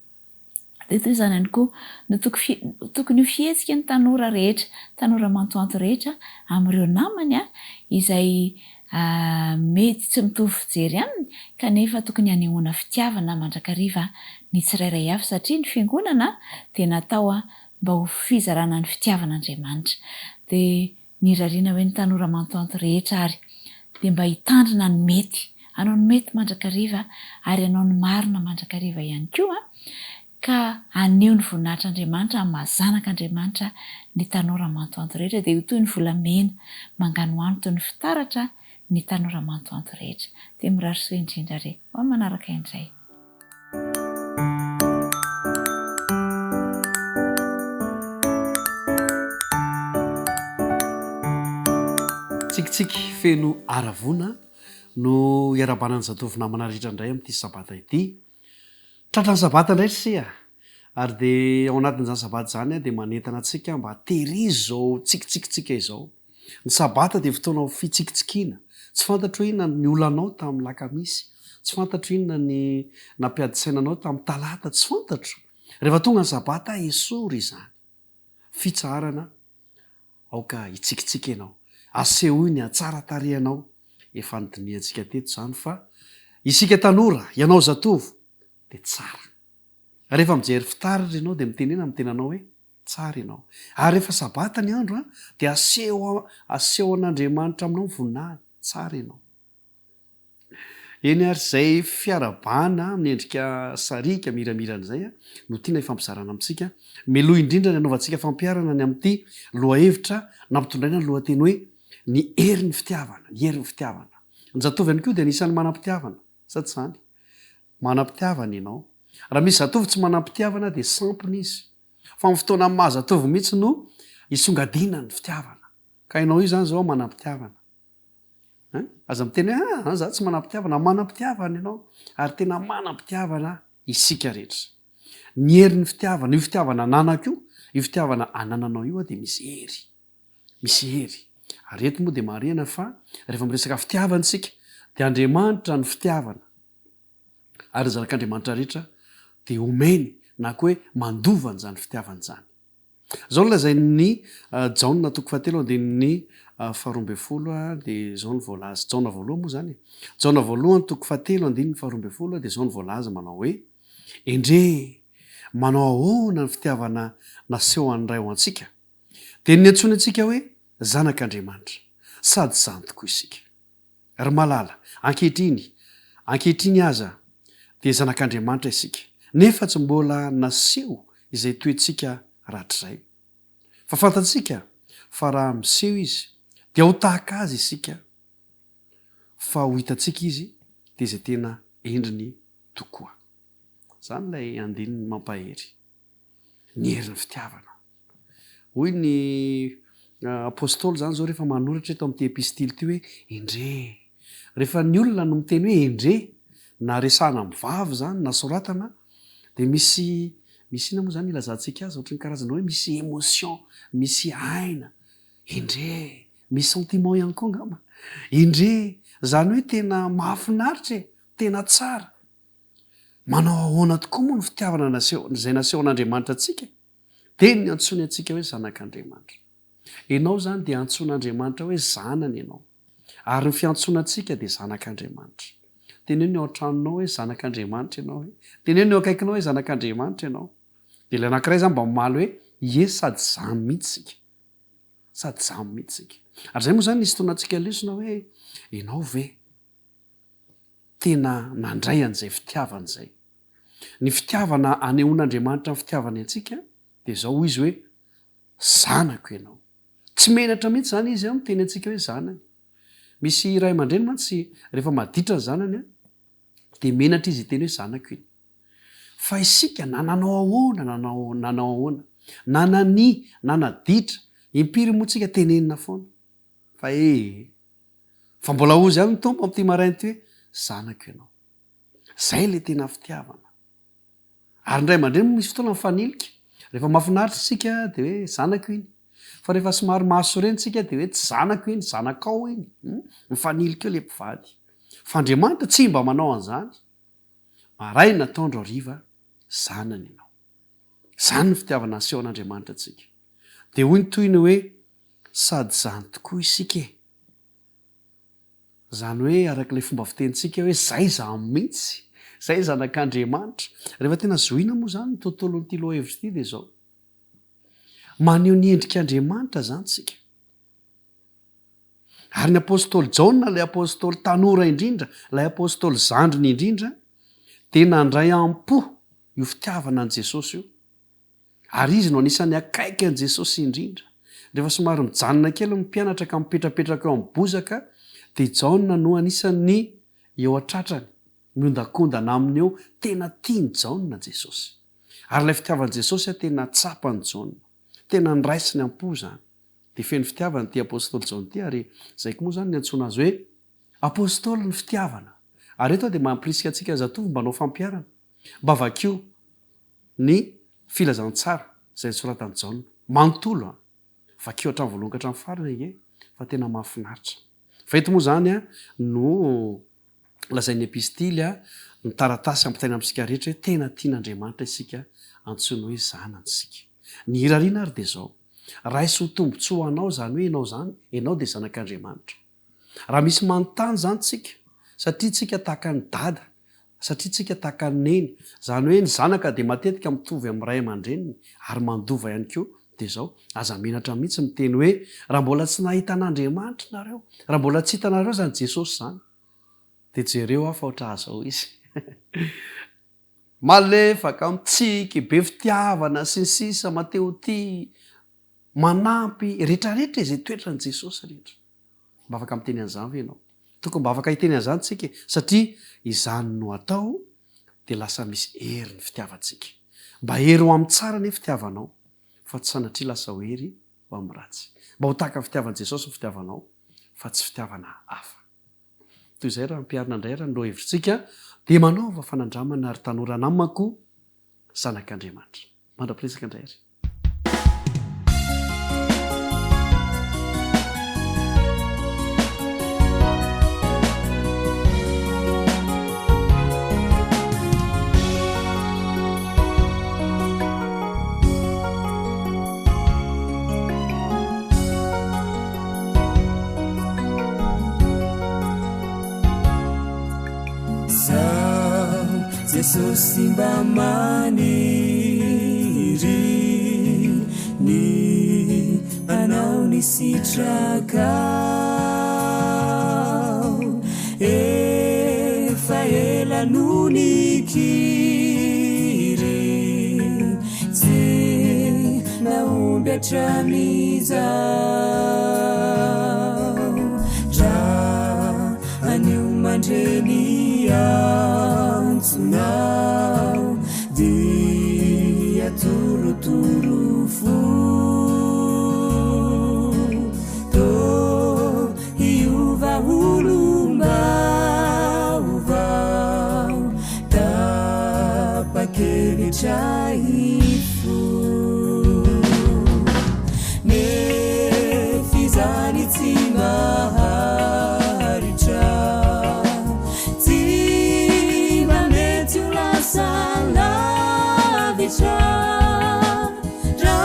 L: Dia toy izany ihany koa no tokony ho fihetsika ny tanora rehetra, tanora mantoanto rehetra amin'ireo namany izay mety tsy mitovy fijery aminy kanefa tokony hanehoana fitiavana mandrakariva ny tsirairay avy satria ny fiangonana dia natao mba ho fizarana ny fitiavan'Andriamanitra. Dia ny rariana hoe ny tanora mantoanto rehetra ary dia mba hitandrina ny mety, hanao ny mety mandrakariva ary hanao ny marina mandrakariva ihany koa ka aneho ny voninahitr'Andriamanitra amin'ny mahazanak'Andriamanitra ny tanora mantoanto rehetra dia ho toy ny volamena manganoano toy ny fitaratra ny tanora mantoanto rehetra. Dia mirary soa indrindra re ho amin'ny manaraka indray.
M: tsikitsiky feno aravona no iarabanany zatovy namana rehetra indray amin'ity sabata ity. Tratrany sabata indray tsia ary dia ao anatin'izany sabata izany dia manentana antsika mba terizy izao tsikitsikitsika izao. Ny sabata dia fotoana fitsikitsikiana. Tsy fantatro inona ny olanao tamin'ny lakamisy, tsy fantatro inona ny nampiadisainanao tamin'ny talata, tsy fantatro. Rehefa tonga ny sabata esory izany fitsarana aoka hitsikitsika ianao, aseho ny atsara tarehanao. Efa nodiniantsika teto izany fa isika tanora ianao zatovo dia tsara. Rehefa mijery fitaratra ianao dia mitenena mitenanao hoe tsara ianao. Ary rehefa sabata ny andro dia aseho an'Andriamanitra aminao voninahiny, tsara ianao. Eny ary izay fiarabana miendrika sarika miramiran'izay no tiana ifampizarana amintsika. Miloha indrindra ny anaovantsika fampiarana ny amin'ity lohahevitra nampitondraina ny lohateny hoe ny herin'ny fitiavana, ny herin'ny fitiavana. Ny zatovy ihany koa dia anisan'ny manam-pitiavana, sa tsy izany? Manam-pitiavana ianao. Raha misy zatovy tsy manam-pitiavana dia sampona izy. Fa amin'ny fotoana amin'ny maha-zatovy mihitsy no hisongadiana ny fitiavana. Ka ianao io izany izao manam-pitiavana. Aza miteny hoe za tsy manam-pitiavana, manam-pitiavana ianao ary tena manam-pitiavana isika rehetra. Ny herin'ny fitiavana, io fitiavana ananako io, io fitiavana anananao io dia misy hery. Misy hery. Ary eto moa dia marihana fa rehefa miresaka fitiavana isika dia Andriamanitra ny fitiavana. Ary zanak'Andriamanitra rehetra dia omeny na koa hoe mandovana izany fitiavana izany. Izao nolazainy ny Jaona toko 7 andininy 12 dia izao ny voalaza. Jaona voalohany moa izany. Jaona voalohany toko 7 andininy 12 dia izao ny voalaza manao hoe endre manao ahoana ny fitiavana naseho an'iray ho antsika dia ny antsoina antsika hoe zanak'Andriamanitra sady zany tokoa isika. Ry malala ankehitriny aza dia zanak'Andriamanitra isika nefa tsy mbola naseho izay toetsika ratrizay. Fa fantatsika fa raha miseho izy dia ho tahaka azy isika, fa ho hitantsika izy dia izay tena endriny tokoa. Izany ilay andininy mampahery. Ny herin'ny fitiavana. Hoy ny apôstôly izany izao rehefa manoratra eto amin'ity epistily ity hoe endre. Rehefa ny olona no miteny hoe endre na resahana mivavy izany na soratana dia misy ina moa izany ilazantsika azy ohatry ny karazana hoe misy émotion, misy aina. Endre, misy sentiment ihany koa angamba. Endre izany hoe tena mahafinaritra, tena tsara. Manao ahoana tokoa moa ny fitiavana izay naseho an'Andriamanitra antsika dia ny antsoiny antsika hoe zanak'Andriamanitra. Ianao izany dia antsoin'Andriamanitra hoe zanany ianao. Ary ny fiantsonantsika dia zanak'Andriamanitra. Teneo ny ao an-tranonao hoe zanak'Andriamanitra ianao. Teneo ny ao akaikinao hoe zanak'Andriamanitra ianao. Dia ilay anankiray izany mba mamaly hoe ie sady zany mihitsy isika. Sady zany mihitsy isika. Ary izay moa izany nisy fotoana lesona hoe ianao ve tena nandray an'izay fitiavana izay. Ny fitiavana anehoan'Andriamanitra ny fitiavana antsika dia izao izy hoe zanako ianao. Tsy menatra mihitsy izany izy miteny antsika hoe zanany. Misy ray aman-dreny mantsy rehefa maditra ny zanany dia menatra izy iteny hoe zanako iny. Fa isika nananao ahoana, nanao ahoana, nanaditra, impiry moa tsika tenenina foana. Fa mbola ozy ihany ny tompo amin'ity maraina ity hoe zanako ianao. Zay ilay tena fitiavana. Ary indray aman-dreny misy fotoana mifanilika. Rehefa mahafinaritra isika dia hoe zanako iny. fa rehefa somary maso rentsika de hoe tsy zanako iny zanakao iny mifanilika eo le mpivady fa andriamanitra tsy mba manao an'izany maray nataondro ariva zanany ianao zany ny fitiavana aseho an'andriamanitra atsika de hoy ny toyny hoe sady zany tokoa isika zany hoe arak'ilay fomba fitentsika hoe zay za mihitsy zay zanak'andriamanitra rehefa tena zoina moa zany ny tontolon'ity loha hevitra ity de zao maneho ny endrik'andriamanitra zany tsika ary ny apôstôly jaona lay apôstôly tanora indrindra lay apôstôly zandriny indrindra de nandray ampo io fitiavana an' jesosy io ary izy no anisan'ny akaiky an' jesosy indrindra rehefa somary mijanona kely mimpianatra ka mipetrapetraka eo am'bozaka de jaona no anisan'ny eo atratrany miondakondana aminy eo tena tiany jaona jesosy ary lay fitiavan' jesosy a tena tsapany jaona tena nraisiny ampo zany de feny fitiavana ty apôstôly jaona ty ary zaiko moa zany ny antsona azy hoe apôstôly ny fitiavana ary eto de mampirisika atsika zatovy mbanao fampiarana mba vakio ny filazantsara zay nsoratany jaona manontolo a vakio hatrany voalohanka hatrany farana ige fa tena mahafinaritra fa eto moa zany a no lazain'ny epistily a ny taratasy ampitaina amitsika rehetra hoe tena tian'andriamanitra isika antsoiny hoe zanantsika ny hirariana ary de zao raha isy ho tombontsy ho anao zany hoe ianao zany ianao de zanak'andriamanitra raha misy manontany zany tsika satria tsika tahaka ny dada satria tsika tahaka ny neny zany hoe ny zanaka de matetika mitovy am'ray aman-dreniny ary mandova ihany keo de zao aza menatra mihitsy miteny hoe raha mbola tsy nahita an'andriamanitra nareo raha mbola tsy hitanareo zany jesosy zany de jereo afa oatra azao izy malefaka mitsiky be fitiavana sy ny sisa mateo ty manampy rehetrarehetra izay toetra n' jesosy rehetra mba afaka miteny an'izany ve ianao tokony mba afaka hiteny an'izany tsika satria izany no atao de lasa misy hery ny fitiavantsika mba hery ho am'ny tsara ny fitiavanao fa tsy sanatria lasa ho hery ho am'ny ratsy mba ho tahaka ny fitiavan' jesosy ny fitiavanao fa tsy fitiavana hafa toy izay raha mpiarina indray raha nlo hevitritsika de manaova fanandramana ary tanora namako zanak'andriamanitra mandra-piresaka indray ary
G: Jesosy mba maniry ny anao ny sitrakao efa ela no nikiry tsy naomby hatramizao dra anio mandreny antsonao dia torotoro fo to hiova olombaovao tapakevitra ifo nefizany tsy maharitra salavitra dra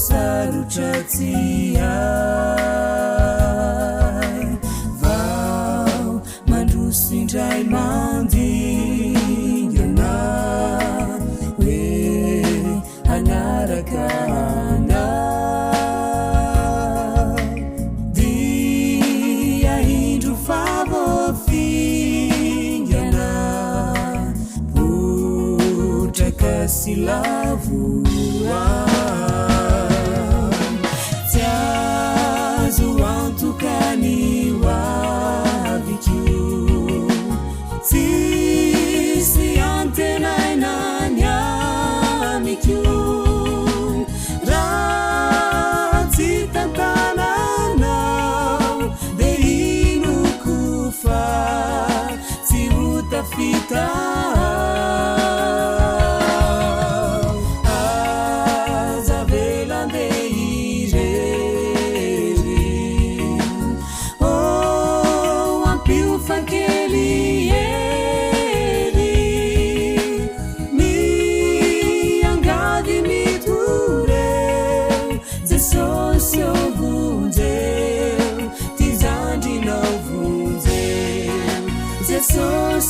G: sarotratsy ay vao mandroso indray mandingana hoe hanaraka ana dia indro favofingana potraka sy lavoa tsy azo antokany hoaviko tsisy antenainany amiko raha tsy tantananao de inoko fa tsy ho tafita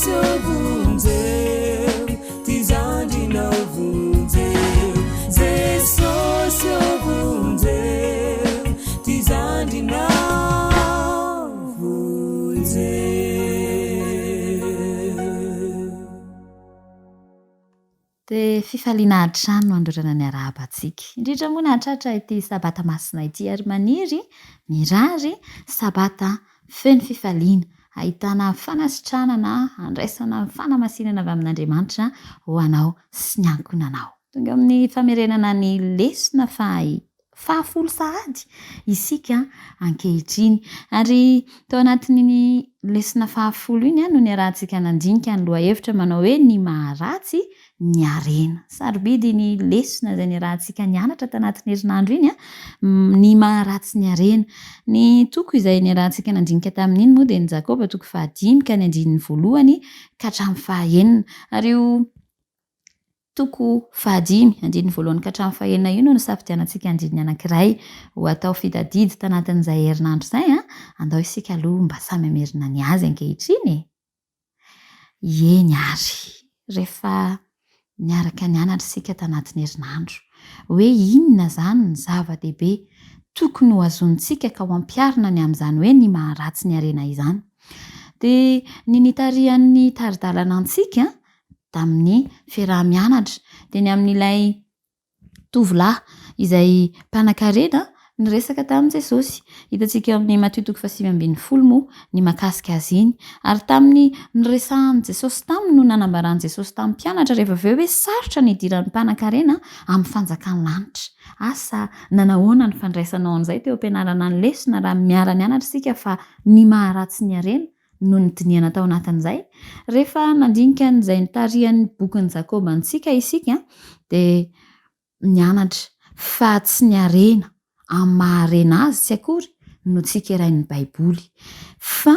G: Sovunzeu, tizandinau vunzeu, zeso sovunzeu, tizandinau vunzeu.
L: De fifaliana trano androrana ny arahabantsika indrindra moa nahatratra ity sabata masina ity ary maniry mirary sabata feno fifaliana ahitana fanasitranana andraisana fanamasinana avy amin'Andriamanitra ho anao sy ny ankonanao tonga amin'ny famerenana ny lesona fahafolo sahady isika ankehitriny ary tao anatin'ny lesona fahafolo iny no ny arahantsika nandinika ny lohahevitra manao hoe ny maharatsy ny arena sarobidy ny lesona izay ny arahantsika nianatra tanatin'ny herinandro iny ny maharatsy ny arena ny toko izay ny arahantsika nandinika tamin'iny moa dia ny Jakoba toko 5 ka ny 1 ka hatramin'ny 9 ary io toko 5 1 ka hatramin'ny 9 io no safidianantsika andininy anankiray ho atao fitadidy tanatin'izay herinandro izay andao isika aloha mba samy hamerina ny azy ankehitriny eny ary rehefa niaraka nianatra isika tanatin'ny herinandro hoe inona zany ny zava-dehibe tokony ho azontsika ka ho ampiarina ny amin'izany hoe ny maharatsy ny arena izany dia ny nitarian'ny taridalana antsika tamin'ny fiaraha-mianatra dia ny amin'ilay tovolahy izay mpanan-karena nyresaka tamin'i Jesosy hitantsika eo amin'ny Mateo 7:20 moa ny mahakasika azy iny ary tamin'ny niresahan'i Jesosy taminy no nanambaran'i Jesosy tamin'ny mpianatra rehefa avy eo hoe sarotra ny idiran'ny mpanan-karena amin'ny fanjakan'ny lanitra asa nanahoana ny fandraisanao an'izay teo ampianarana ny lesona raha miara-nianatra isika fa ny maharatsy ny arena no nydiniana tao anatin'izay rehefa nandinika n'izay nitarian'ny bokin'i Jakoba antsika isika dia nianatra fa tsy ny arena amin'ny maharena azy tsy akory no tsika irain'ny baiboly fa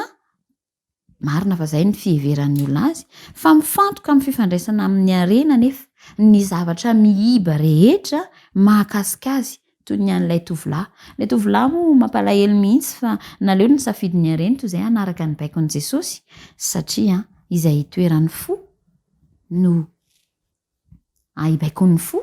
L: marina fa izay ny fiheveran'ny olona azy fa mifantoka amin'ny fifandraisana amin'ny arena nefa ny zavatra miiba rehetra mahakasika azy toy ny an'ilay tovolahy. Ilay tovolahy moa mampalahelo mihitsy fa naleo ny safidiny arena toy izay anaraka ny baikon'i Jesosy satria izay toeran'ny fo no baikon'ny fo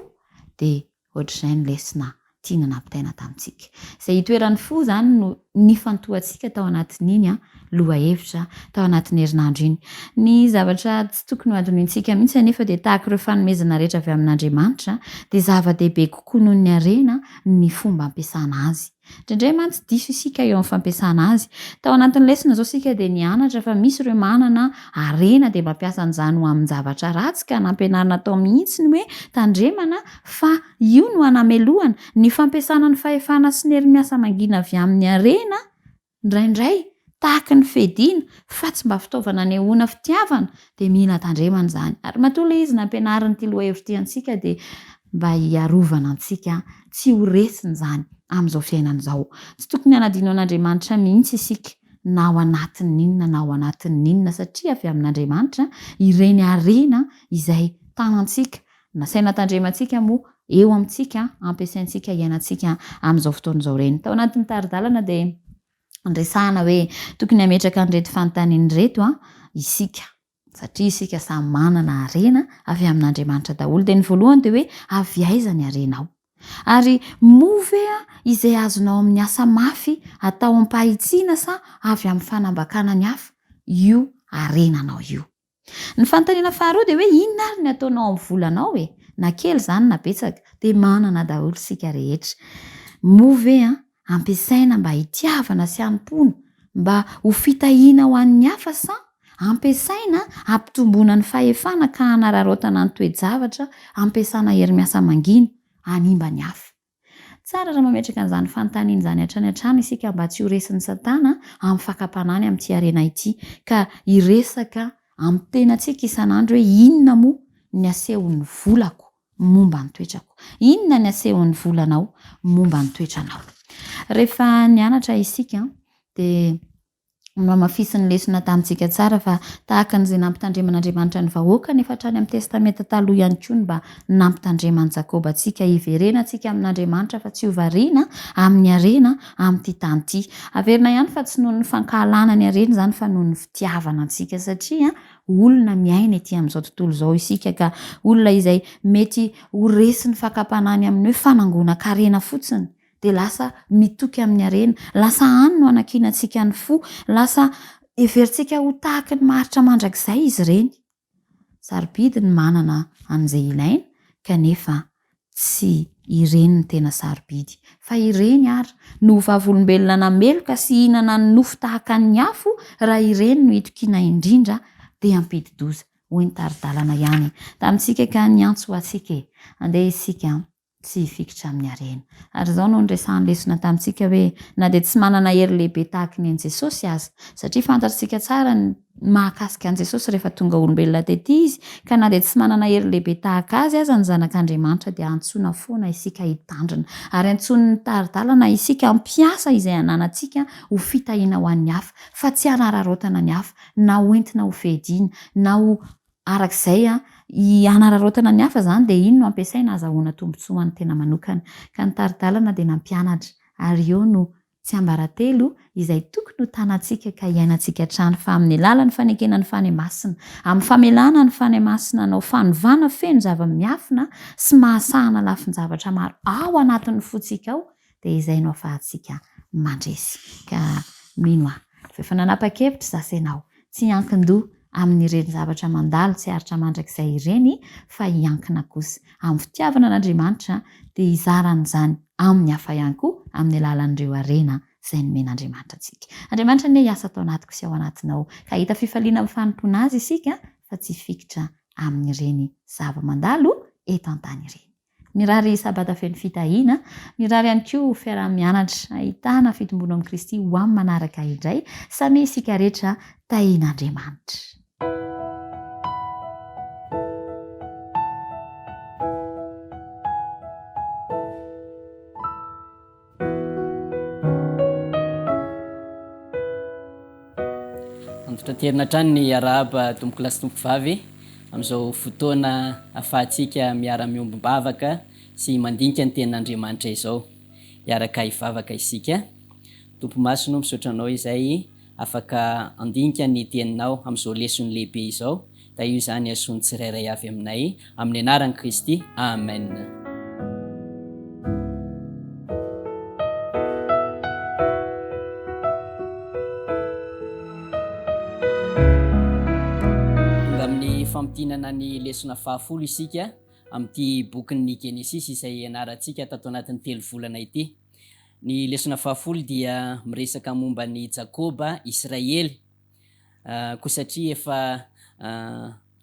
L: dia ohatr'izay ny lesona tiana nampitaina tamintsika. Izay itoeran'ny fo izany no nifantohantsika tao anatin'iny lohahevitra tao anatin'ny herinandro iny. Ny zavatra tsy tokony ho adinointsika mihitsy anefa dia tahaka ireo fanomezana rehetra avy amin'Andriamanitra dia zava-dehibe kokoa noho ny arena ny fomba ampiasana azy. Indraindray mantsy diso isika eo amin'ny fampiasana azy. Tao anatin'ny lesona izao isika dia nianatra fa misy ireo manana arena dia mampiasa an'izany ho amin'ny zavatra ratsy ka nampianarina tao mihitsy ny hoe tandremana fa io no hanamelohana ny fampiasana ny fahefana sy ny hery-miasa mangina avy amin'ny arena indraindray tahaka ny fediana fa tsy mba fitaovana nehoana fitiavana dia mila tandremana izany. Ary matoa izy nampianariny ity lohahevitra antsika dia mba hiarovana antsika tsy ho resina izany amin'izao fiainana izao. Tsy tokony hanadino an'Andriamanitra mihitsy isika na ao anatin'inona na ao anatin'inona satria avy amin'Andriamanitra ireny arena izay tanantsika
N: nasaina tandremantsika moa eo amintsika ampiasaintsika iainantsika amin'izao fotoan'izao reny. Tao anatin'ny taridalana dia ndresahana hoe tokony hametraka nyreto fanontaniany reto isika satria isika samy manana arena avy amin'Andriamanitra daholo. Dia ny voalohany dia hoe avy aiza ny arenao, ary move izay azonao amin'ny asa mafy atao ampahitsiana sa avy amin'ny fanambakana ny hafa, io arenanao io. Ny fanontaniana faharoa dia hoe inona ary ny ataonao amin'ny volanao na kely zany na betsaka, dia manana daholo sika rehetra. Move ampiasaina mba hitiavana sy hampona, mba ho fitahiana ho an'ny hafa sa ampiasaina ampitomboana ny fahefana ka hanararaotana ny toe-javatra, ampiasana hery miasa mangina hanimba ny hafa. Tsara raha mametraka an'izany fanontaniana izany hatrany hatrany isika mba tsy ho resin'ny Satana amin'ny fakapanany amin'ity arena ity, ka hiresaka amin'ny tenantsika isan'andro hoe inona moa ny asehon'ny volako momba ny toetrako, inona ny asehon'ny volanao momba ny toetranao. Rehefa nianatra isika dia mamafisy ny lesona tamintsika tsara fa tahaka n'izay nampitandreman'Andriamanitra ny vahoaka nefa hatrany amin'ny testamenta taloha ihany koa mba nampitandreman'i Jakoba antsika hiverena antsika amin'Andriamanitra fa tsy ho variana amin'ny arena amin'ity tany ity. Averina ihany fa tsy noho ny fankahalana ny arena izany fa noho ny fitiavana antsika, satria olona miaina ety amin'izao tontolo izao isika, ka olona izay mety ho resy ny fakapanany amin'ny hoe fanangonan-karena fotsiny dia lasa mitoky amin'ny arena, lasa any no anakinantsika ny fo, lasa everitsika ho tahaka ny maharitra mandrakizay izy ireny. Sarobidy ny manana an'izay ilaina kanefa tsy ireny ny tena sarobidy, fa ireny ary no vavolombelona nameloka sy hihinana ny nofo tahaka ny afo, raha ireny no hitokiana indrindra dia ampidi-doza hoy ny taridalana ihany tamintsika ka niantso ho atsika andeha isika tsy hifikitra amin'ny arena. Ary izao no nresahan'ny lesona tamintsika hoe na dia tsy manana hery lehibe tahaka ny an'i Jesosy aza, satria fantatsika tsara ny mahakasika an'i Jesosy rehefa tonga olombelona tetỳ izy, ka na dia tsy manana hery lehibe tahaka azy aza ny zanak'Andriamanitra dia antsoina foana isika hitandrina, ary antson'ny taridalana isika ampiasa izay ananantsika ho fitahiana ho an'ny hafa, fa tsy hanararaotana ny hafa na hoentina ho fehediana na ho arak'izay hanararaotana ny hafa zany dia ino no ampiasaina azahoana tombotsoa ny tena manokana. Ka ny taridalana dia nampianatra ary eo no tsy ambaratelo izay tokony ho tanantsika ka iainantsika hatrany, fa amin'ny alalan'ny fanekena ny fany masina, amin'ny famelana ny fany masina anao fanovana feno zava-miafina sy mahasahana lafin-javatra maro ao anatin'ny fotsika ao, dia izay no ahafahantsika mandresy. Ka mino efa nanapa-kevitra zasy ianao, tsy hiankin-doha amin'ireny zavatra mandalo tsy haritra mandrakizay ireny, fa hiankina kosa amin'ny fitiavana an'Andriamanitra dia hizaran'izany amin'ny hafa ihany koa amin'ny alalan'ireo arena izay nomen'Andriamanitra antsika. Andriamanitra ne hiasa atao anatiko sy ao anatinao, ka hita fifaliana amin'ny fanompona azy isika fa tsy fikitra amin'ireny zava-mandalo eto an-tany ireny. Mirary sabata feno fitahiana, mirary ihany koa fiarah-mianatra ahitana fitombona amin'ny Kristy ho amin'ny manaraka indray, samy isika rehetra tahian'Andriamanitra.
O: Tanterina hatrany ny arahaba tomboko lasy tomboko vavy amin'izao fotoana ahafahantsika miara-miombom-bavaka sy mandinika ny tenin'Andriamanitra izao, hiaraka hivavaka isika. Tompo maso no misaotra anao izay afaka andinika ny teninao amin'izao lesony lehibe izao, da io izany asony tsirairay avy aminay amin'ny anaran'i Kristy. Amen. Fampitinana ny lesona fahafolo isika amin'ity bokin'ny Genesis izay ianarantsika tato anatin'ny 3 volana ity. Ny lesona fahafolo dia miresaka momba ny Jakoba, Israely, koa satria efa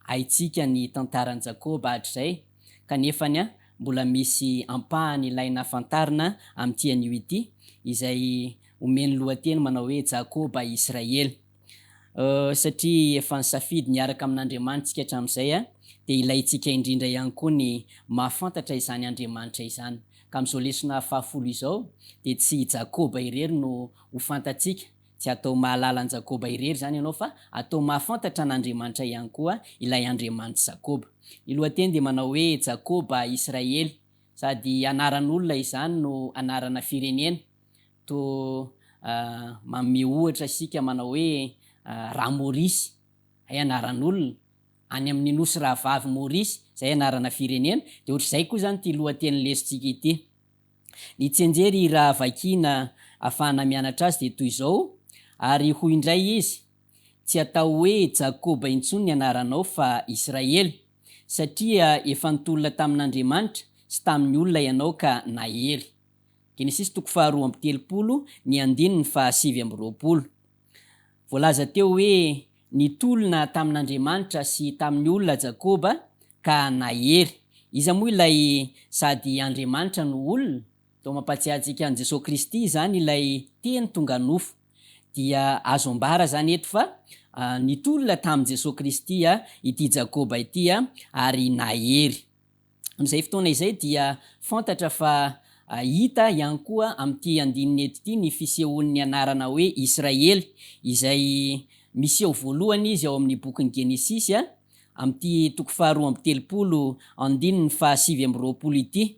O: haitsika ny tantaran'i Jakoba hatr'izay, kanefany mbola misy ampahany ilaina fantarina amin'ity anio ity izay omeny lohateny manao hoe Jakoba, Israely. Satria efa nisafidy niaraka amin'Andriamanitra hatramin'izay dia ilaintsika indrindra ihany koa ny mahafantatra izany Andriamanitra izany. Ka amin'izao lesona fahafolo izao dia tsy Jakoba irery no ho fantatsika tsy atao mahalala ny Jakoba irery zany ianao fa atao mahafantatra an'Andriamanitra ihany koa ilay Andriamanitra Jakoba. Ny lohateny dia manao hoe Jakoba Israely, sady anaran'olona izany no anarana firenena. To manome ohatra isika manao hoe Ramorisy, ay anaran'olona, any amin'ny nosy rahavavy Morisy, zay anarana firenena. De ohatr'izay koa zany ty lohateny lesitsika ity. Ny tsenjery raha vakina afahana mianatra azy de toy izao, ary hoy indray izy, tsy atao hoe Jakoba intsony ny anaranao fa Israely, satria efa nitolona tamin'Andriamanitra sy tamin'ny olona ianao ka nahery. Genesis 2:3 ny 2:7. Voalaza teo hoe nitolona tamin'Andriamanitra sy tamin'ny olona Jakoba ka nahery. Iza moa ilay sady Andriamanitra no olona, to mampatsiahy antsika an Jesosy Kristy zany ilay teny tonga nofo. Dia azo ambara zany eto fa nitolona tamin'i Jesosy Kristy ity Jakoba ity ary nahery. Amin'izay fotoana izay dia fantatra fa hita ihany koa amin'ity andininy eto ity ny fisehoan'ny anarana hoe Israely, izay miseho voalohany izy ao amin'ny bokin'ny Genesis amin'ity 2:3 andininy 7 ity.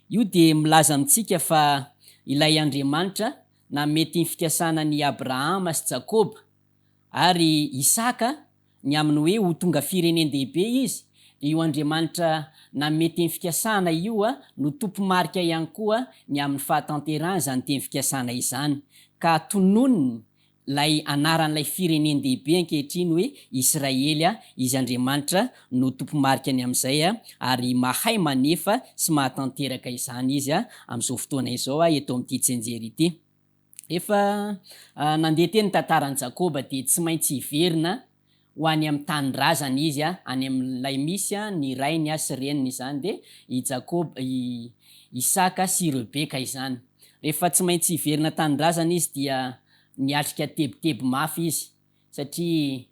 O: Io de milaza amintsika fa ilay Andriamanitra na mety ny fikasana ny Abrahama sy Jakoba ary Isaka ny aminy hoe ho tonga firenendehibe izy, de io Andriamanitra na mety ny fikasana io no tompo marika ihany koa ny amin'ny fahatanterahany zany teny fikasana izany, ka tononony lay anaran'ilay firenendehibe ankehitriny hoe Israely izy Andriamanitra no tompo marika ny amin'izay ary mahay manefa sy mahatanteraka izany izy amin'izao fotoana izao eto amin'ity tsenjery ity. Efa nandeha teny tantaran'i Jakoba de tsy maintsy hiverina ho any amin'ny tanindrazana izy any amin'ilay misy ny rainy sy reniny izany, de i Jakoba, i Isaka sy Rebeka izany. Rehefa tsy maintsy hiverina tanindrazana izy dia niatrika tebiteby mafy izy, satria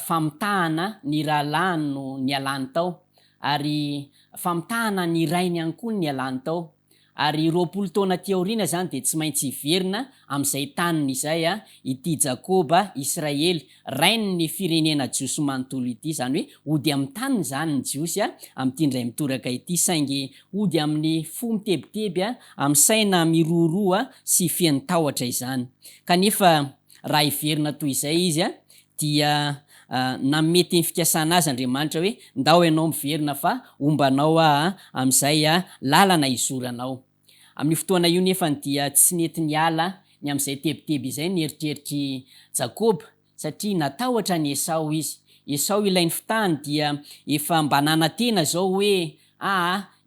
O: famitahana ny rahalany no nialany tao, ary famitahana ny rainy ihany koa ny nialany tao. Ary 20 taona ty aoriana zany de tsy maintsy hiverina amin'izay taniny izay ity Jakoba Israely, rainy ny firenena jiosy manontolo ity, zany hoe ody amin'ny taniny zany ny jiosy amin'ity ndray mitoraka ity, saingy ody amin'ny fo mitebiteby amin'ny saina miroroa sy feny tahotra izany. Kanefa raha hiverina toy izay izy dia na mety ny fikasana azy Andriamanitra hoe ndao ianao miverina fa ombanao amin'izay lalana izoranao. Amin'ny fotoana io nefa dia tsy nety niala ny amin'izay tebiteby izay ny eritreritry Jakoba, satria natahotra ny Esau izy. Esau ilainy fitahany dia efa mba nanantena zao hoe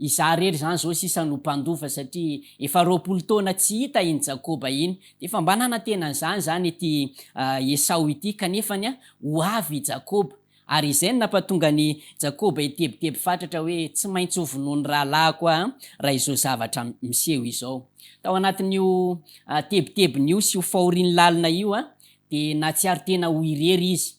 O: izaho rery zany zao sisa no mpandofa, satria efa 20 taona tsy hita iny Jakoba iny, de efa mba nanantena zany ity Esau ity, kanefany ho avy Jakoba. Ary izay nampatonga ny Jakoba itebiteby fatratra hoe tsy maintsy ho vonoany rahalahy koa raha izao zavatra miseho izao. Tao anatin'io tebitebin'io sy ho fahoriany lalina io de natsiary tena ho irery izy.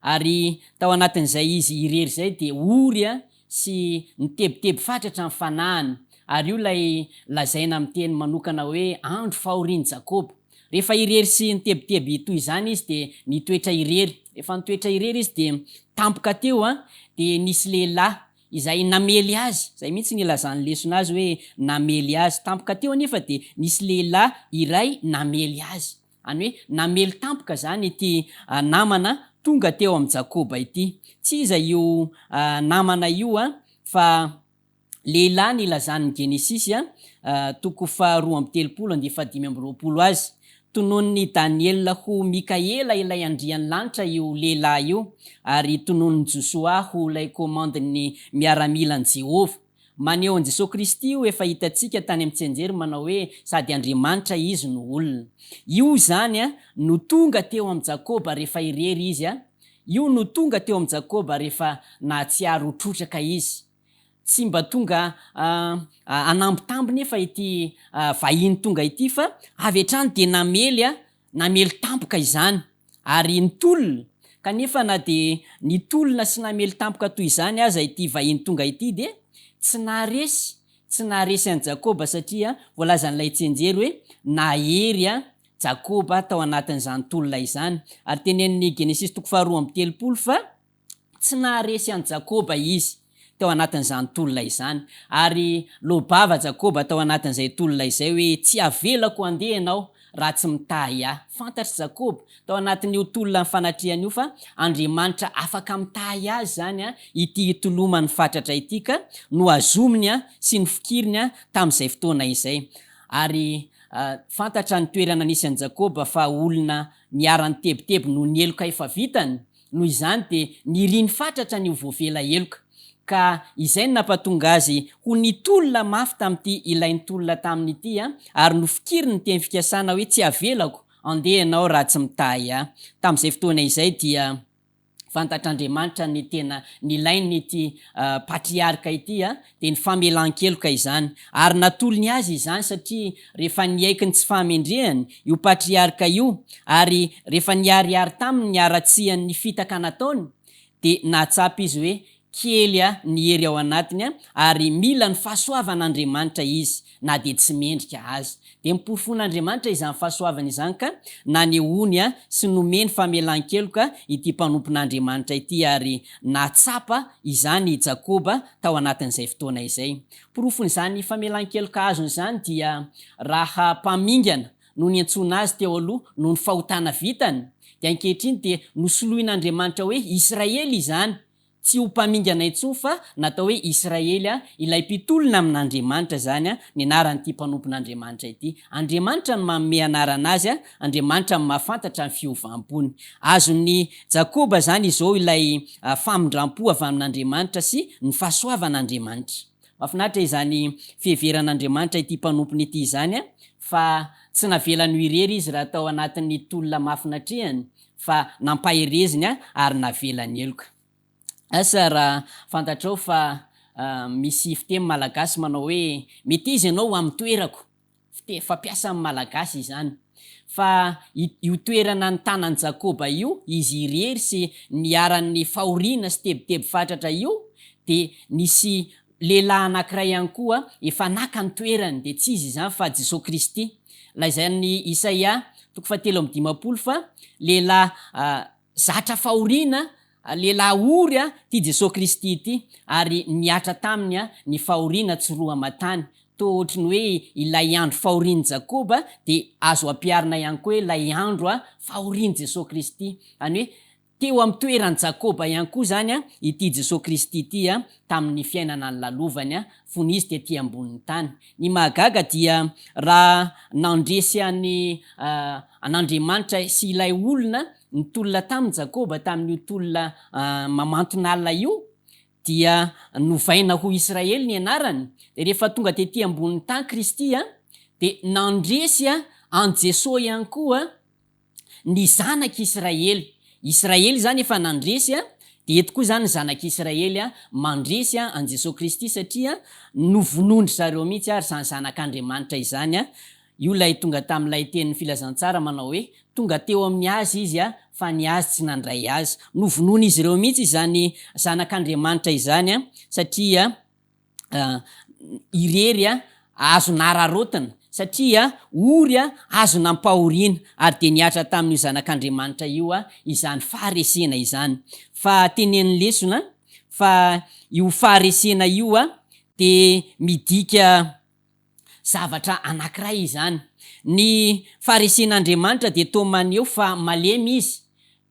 O: Ary tao anatin'izay izy irery zay de ory sy nitebiteby fatratra ny fanahany. Ary io lay lazaina amin'ny teny manokana hoe andro fahoriany Jakoba. Rehefa irery sy nitebiteby toy izany izy de nitoetra irery. Rehefa nitoetra irery izy de tampoka teo de nisy lehilahy izay namely azy, zay mihitsy ny ilazany lesona azy hoe namely azy. Tampoka teo nefa de nisy lehilahy iray namely azy, any hoe namely tampoka zany ity namana tonga teo amin'ny Jakoba ity. Tsy iza io namana io fa lehilahy ny ilazan'ny Genesis 2:3 azy. Tonon'ny Daniela ho Mikaela ilay andrian'ny lanitra io lehilahy io, ary tonon'ny Josoa ho ilay komandin'ny miaramilan'i Jehova. Maneho an Jesosy Kristy io efa hitantsika tany amin'ny tsenjery manao hoe sady Andriamanitra izy no olona. Io zany no tonga teo amin'ny Jakoba rehefa irery izy io no tonga teo amin'ny Jakoba rehefa nahatsiaro ho trotraka izy. Tsy mba tonga anambitamby nefa ity vahiny tonga ity fa avy hatrany de namely tampoka izany ary nitolona. Kanefa na de nitolona sy namely tampoka toy izany aza ity vahiny tonga ity de tsy naharesy an Jakoba, satria voalazan'ilay tsenjery hoe nahery Jakoba tao anatin'izany tolona izany, ary tenenin'ny Genesis 2:3 fa tsy naharesy an Jakoba izy tao anatin'izany tolona izany, ary lobava Jakoba tao anatin'izay tolona izay hoe tsy avelako andeha ianao raha tsy mitahy ahy. Fantatry Jakoba tao anatin'io tolona fanatriany io fa Andriamanitra afaka mitahy azy zany ity tolomany fatratra ity ka no azominy sy ny fikiriny tamin'izay fotoana izay. Ary fantatra ny toerana nisy an Jakoba fa olona miarany tebiteby no ny eloka efa vitany, noho izany de niriny fatratra ny voavela eloka, ka izay ny nampatonga azy ho nitolona mafy tamin'ity ilainy tolona tamin'ity ary nofikiriny teny fikasana hoe tsy avelako andeha ianao raha tsy mitahy ahy. Tamin'izay fotoana izay dia fantatr'Andriamanitra ny tena nilainy ity patriarka ity de ny famelan-keloka izany, ary natolony azy izany satria rehefa niaiky ny tsy fahamendrehany io patriarka io, ary rehefa niariary taminy niaratsiany ny fitaka nataony de nahatsapa izy hoe kely ny hery ao anatiny ary mila ny fahasoavan'Andriamanitra izy na de tsy mendrika azy. De miporofon'Andriamanitra izany fahasoavana izany ka na nehony sy nomeny famelan-keloka ity mpanompon'Andriamanitra ity, ary nahatsapa izany Jakoba tao anatin'izay fotoana izay. Porofon'izany famelan-keloka azony izany dia raha mpamingana no ny antsona azy teo aloha no ny fahotana vitany, de ankehitriny de nosoloin'Andriamanitra hoe Israely izany, tsy ho mpamingana intsony fa natao hoe Israely ilay mpitolona amin'Andriamanitra zany ny anaran'ity mpanompon'Andriamanitra ity. Andriamanitra no manome anarana azy, Andriamanitra no mahafantatra ny fiovampony. Azon'ny Jakoba zany izao ilay famindram-po avy amin'Andriamanitra sy ny fahasoavan'Andriamanitra. Mahafinaritra izany fiheveran'Andriamanitra ity mpanompony ity izany fa tsy navelany ho irery izy raha tao anatin'ny tolona mafinatrehany, fa nampahereziny ary navelany eloka. Asa raha fantatrao fa misy fiteny malagasy manao hoe mety izy ianao amin'ny toerako, fampiasa amin'ny malagasy izany, fa io toerana ny tanany Jakoba io izy irery sy niaran'ny fahoriana sy tebiteby fatratra io, de nisy lehilahy anankiray ihany koa efa naka ny toerany, de tsy izy izany fa Jesosy Kristy. Lazain'ny Isaia 3:15 fa lehilahy zatra fahoriana, lehilahy ory ty Jesosy Kristy ity, ary niatra taminy ny fahoriana tsy roa matany. Toa ohatriny hoe ilay andro fahorian'i Jakoba de azo ampiarina ihany koa ilay andro fahorian'i Jesosy Kristy, any hoe teo amin'ny toeran'i Jakoba ihany koa zany ity Jesosy Kristy ity tamin'ny fiainana ny lalovany fony izy de ty ambonin'ny tany. Ny mahagaga dia raha nandresy an'Andriamanitra sy ilay olona ny tolona tamin'ny Jakoba tamin'io tolona mamanton'alina io, dia novaina ho Israely ny anarany. De rehefa tonga tety ambonin'ny tany Kristy de nandresy an Jesosy ihany koa ny zanak'Israely. Israely zany efa nandresy de eto koa zany zanak'Israely mandresy an Jesosy Kristy satria novonondry zareo mihitsy ary zany zanak'Andriamanitra izany. Io lay tonga tamin'ilay tenin'ny filazantsara manao hoe tonga teo amin'ny azy izy fa ny azy tsy nandray azy. Novonoina izy ireo mihitsy izany zanak'Andriamanitra izany satria irery azo nararotina, satria ory azo nampahoriana ary de niatra tamin'io zanak'Andriamanitra io izany faharesena izany. Fa tenenin'ny lesona fa io faharesena io de midika zavatra anankiray izany. Ny faharesen'Andriamanitra de toa maneho fa malemy izy,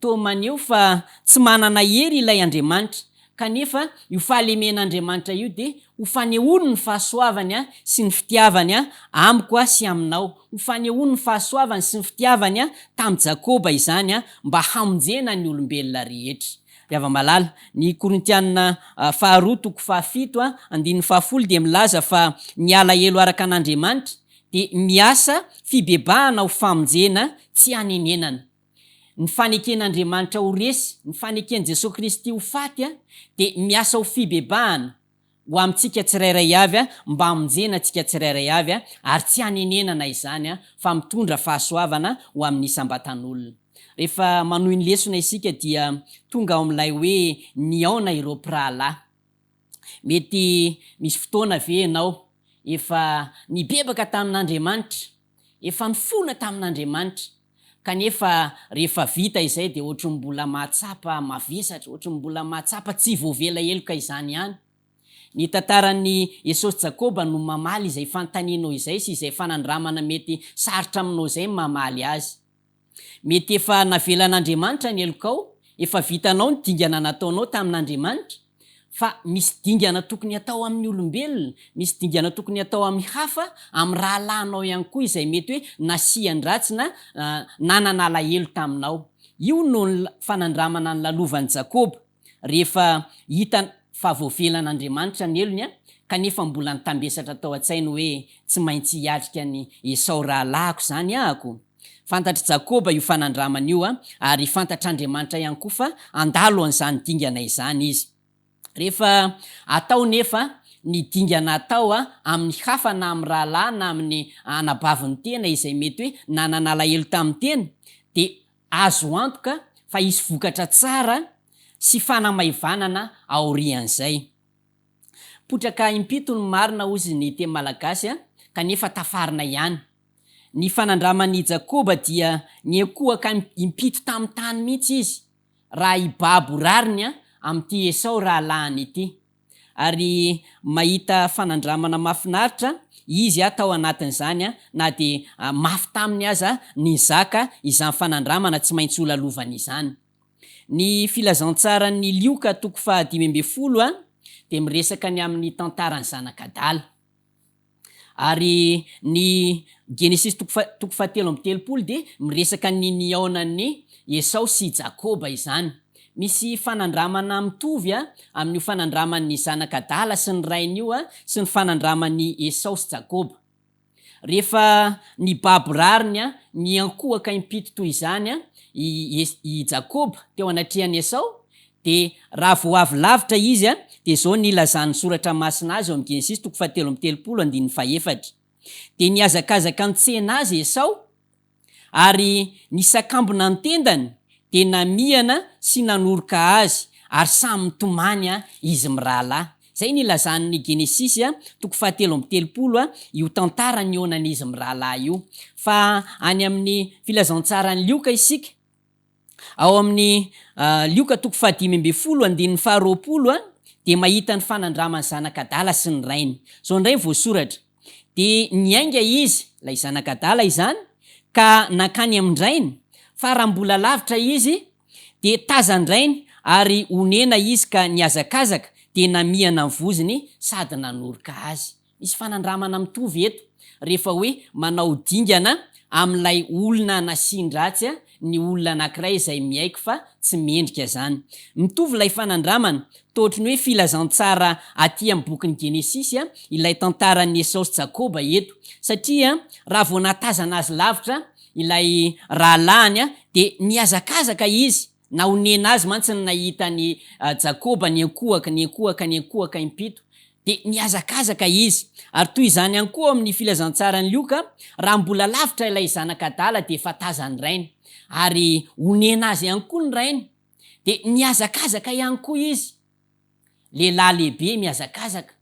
O: toa maneho fa tsy manana hery ilay Andriamanitra, kanefa io fahalemen'Andriamanitra io de ho fanehoany ny fahasoavany sy ny fitiavany amiko sy aminao. Ho fanehoany ny fahasoavany sy ny fitiavany tamin'ny Jakoba izany mba hamonjena ny olombelona rehetra. Riava malala, ny Korintianina 2:7-10 de milaza fa miala elo araka an'Andriamanitra de miasa fibebahana ho famonjena tsy hanenenana. Ny faneken'Andriamanitra ho resy, ny faneken'i Jesosy Kristy ho faty de miasa ho fibebahana ho amintsika tsirairay avy mba hamonjena antsika tsirairay avy ary tsy hanenenana izany fa mitondra fahasoavana ho amin'ny isam-batan'olona. Rehefa manohy ny lesona isika dia tonga ao amin'ilay hoe niaona ireo mpirahalahy. Mety misy fotoana ve ianao efa nibebaka tamin'Andriamanitra, efa nifona tamin'Andriamanitra, kanefa rehefa vita izay de ohatry mbola mahatsapa mavesatra, ohatry mbola mahatsapa tsy voavela eloka izany ihany. Ny tantaran'ny Jesosy Jakoba no mamaly izay fanontanianao izay sy izay fanandramana mety sarotra aminao izay mamaly azy. Mety efa navelan'Andriamanitra ny elokao, efa vitanao ny dingana nataonao tamin'Andriamanitra, fa misy dingana tokony atao amin'ny olombelona, misy dingana tokony atao amin'ny hafa, amin'ny rahalahinao ihany koa izay mety hoe nasian-dratsy na nanana alahelo taminao. Io no ny fanandramana ny lalovan'i Jakoba rehefa hita fa voavelan'Andriamanitra ny elony kanefa mbola nitambesatra tao an-tsainy hoe tsy maintsy hiatrika ny Esau rahalahiko zany ahako. Fantatry Jakoba io fanandramana io ary fantatr'Andriamanitra ihany koa fa andalo an'izany dingana izany izy. Rehefa atao nefa ny dingana atao amin'ny hafa na amin'ny rahalahy na amin'ny anabavin'ny tena izay mety hoe nanana alahelo tamin'ny tena, de azo antoka fa hisy vokatra tsara sy fanamaivanana aorian'izay. Potraka impito ny marina ozy ny teny malagasy kanefa tafarina ihany. Ny fanandraman'i Jakoba dia ny akohaka impito tamin'ny tany mihitsy izy raha ibabo rariny amin'ity Esau rahalahiny ity. Ary mahita fanandramana mahafinaritra izy tao anatin'izany na de mafy taminy aza ny zaka izany fanandramana tsy maintsy holalovana izany. Ny filazantsarany Lioka 5:12 de miresaka ny amin'ny tantarany zanak'Adala. Ary ny Genesis 3:13 de miresaka ny niaonan'ny Esau sy Jakoba izany. Misy fanandramana mitovy amin'ny fanandraman'ny zanak'Adala sy ny rainy io sy ny fanandraman'ny Esau sy Jakoba. Rehefa ny babo rariny ny ankohaka impito toy izany i Jakoba teo anatrehan'ny Esau, de raha vao avy lavitra izy de zao ny ilazan'ny soratra masina azy ao amin'ny Genesis 3:13-14. De niazakazaka nitsena azy Esau ary nisakambona ny tendany de namiana sy nanoroka azy ary samy mitomany izy mirahalahy. Zay ny ilazan'ny Genesis 3:13 io tantara ny onan'izy mirahalahy io. Fa any amin'ny filazantsarany Lioka isika ao amin'ny Lioka 5:12 de mahita ny fanandramany zanak'Adala sy ny rainy. Zao ndray voasoratra, de niainga izy lay zanak'Adala izany ka nakany amin-drainy, fa raha mbola lavitra izy de tazan-drainy ary onena izy ka niazakazaka de namiana ny voziny sady nanoroka azy. Misy fanandramana mitovy eto rehefa hoe manao dingana amin'ilay olona nasian-dratsy ny olona anankiray izay miaiky fa tsy mendrika zany. Mitovy lay fanandramana tohatry ny hoe filazantsara aty amin'ny bokin'ny Genesis ilay tantaran'ny Esau sy Jakoba eto, satria raha vao natazana azy lavitra ilay rahalahiny de niazakazaka izy, na onena azy mantsy ny nahita ny Jakoba ny akohaka impito, de niazakazaka izy. Ary toy izany ihany koa amin'ny filazantsarany Lioka, raha mbola lavitra ilay zanak'Adala de efa tazany rainy ary onena azy ihany koa ny rainy, de niazakazaka ihany koa izy. Lehilahy lehibe miazakazaka.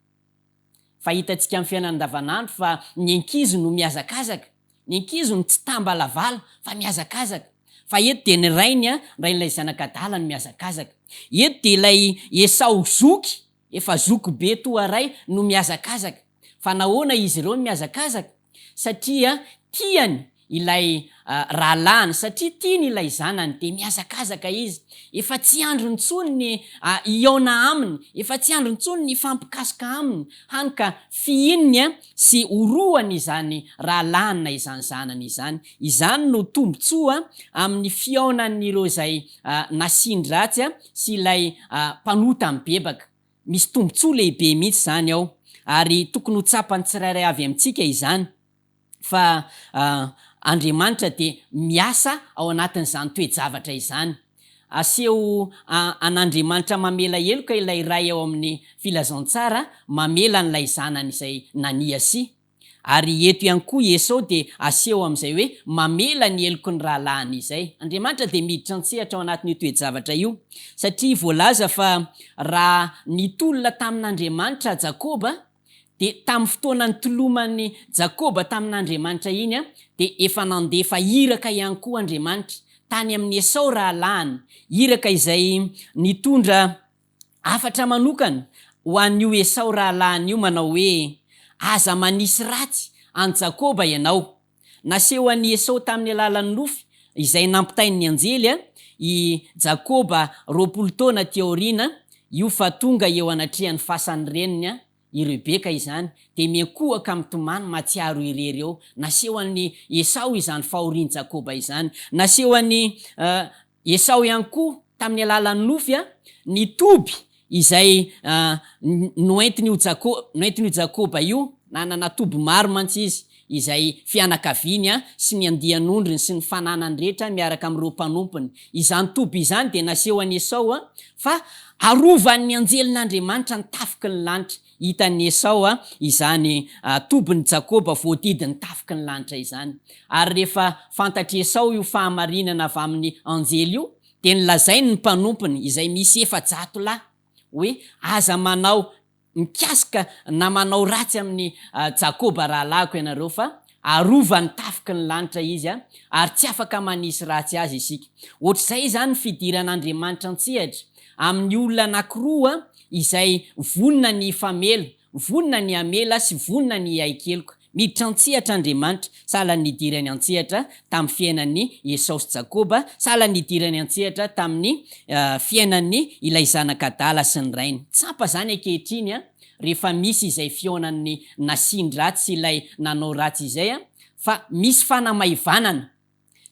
O: Fa hitantsika amin'ny fiainana andavanandro fa ny ankizy no miazakazaka, ny ankizy no tsy tambalavala fa miazakazaka. Fa eto de ny rain'ilay zanak'Adala no miazakazaka. Eto de ilay Esau zoky, efa zoky be toa ray no miazakazaka. Fa nahoana izy ireo miazakazaka? Satria tiany ilay rahalahiny, satria tiany ilay zanany de miazakazaka izy. Efa tsy andro ntsony ny iaona aminy, efa tsy andro ntsony ny fampikasoka aminy, hany ka fihininy sy orohany izany rahalahiny na izany zanany izany. Izany no tombotsoa amin'ny fiaonan'ireo zay nasian-dratsy sy ilay mpanota mibebaka. Misy tombotsoa lehibe mihitsy zany ao ary tokony ho tsapany tsirairay avy amintsika izany. Fa Andriamanitra de miasa ao anatin'izany toe-javatra izany. Aseho an'Andriamanitra mamela heloka ilay ray ao amin'ny filazantsara, mamela n'ilay zanany izay naniasy. Ary eto ihany koa Esau de aseho amin'izay hoe mamela ny heloko ny rahalahiny izay. Andriamanitra de miditra an-tsehatra ao anatin'io toe-javatra io, satria voalaza fa raha nitolona tamin'Andriamanitra Jakoba de tamin'ny fotoana ny tolomany Jakoba tamin'Andriamanitra iny a de efa nandefa iraka ihany koa Andriamanitra tany amin'ny Esau rahalahiny, iraka izay nitondra afatra manokana ho an'io Esau rahalahiny io, manao hoe aza manisy ratsy an Jakoba ianao. Naseho an'i Esau tamin'ny alalan'ny nofy izay nampitain'ny anjely i Jakoba 20 taona teorina, io fa tonga eo anatrehan'ny fasan'ny reniny i Rebeka izany, de miakohaka mitomany matsiaro irery eo. Naseho an'ny Esau izany fahorian'i Jakoba izany. Naseho an'ny Esau ihany koa tamin'ny alalan'ny nofy ny toby izay noentin'io Jakoba io, nanana toby maro mantsy izy izay fianakaviany sy ny andian'ondriny sy ny fananany rehetra miaraka amin'ireo mpanompony. Izany toby izany de naseho an'i Esau fa arovan'ny anjelin'Andriamanitra nitafiky ny lanitra. Hitan'ny Esau izany tobiny Jakoba voadidiny tafiky ny lanitra izany. Ary rehefa fantatry Esau io fahamarinana avy amin'ny anjely io, de nilazainy ny mpanompony izay misy 700 lahy hoe aza manao mikasika na manao ratsy amin'ny Jakoba rahalahiko ianareo fa arovany tafiky ny lanitra izy ary tsy afaka manisy ratsy azy isika. Ohatr'izay zany fidiran'Andriamanitra antsihatra amin'ny olona anankiroa izay vonona ny famela, vonona ny amela sy vonona ny aikeloka. Miditra antsihatra Andriamanitra, sahala nidirany antsihatra tamin'ny fiainan'ny Esau sy Jakoba, sahala nidirany antsihatra tamin'ny fiainan'ny ilay zanakadala sy ny rainy. Tsapa zany ankehitriny rehefa misy izay fionan'ny nasindry ratsy sy ilay nanao ratsy izay fa misy fanamaivanana.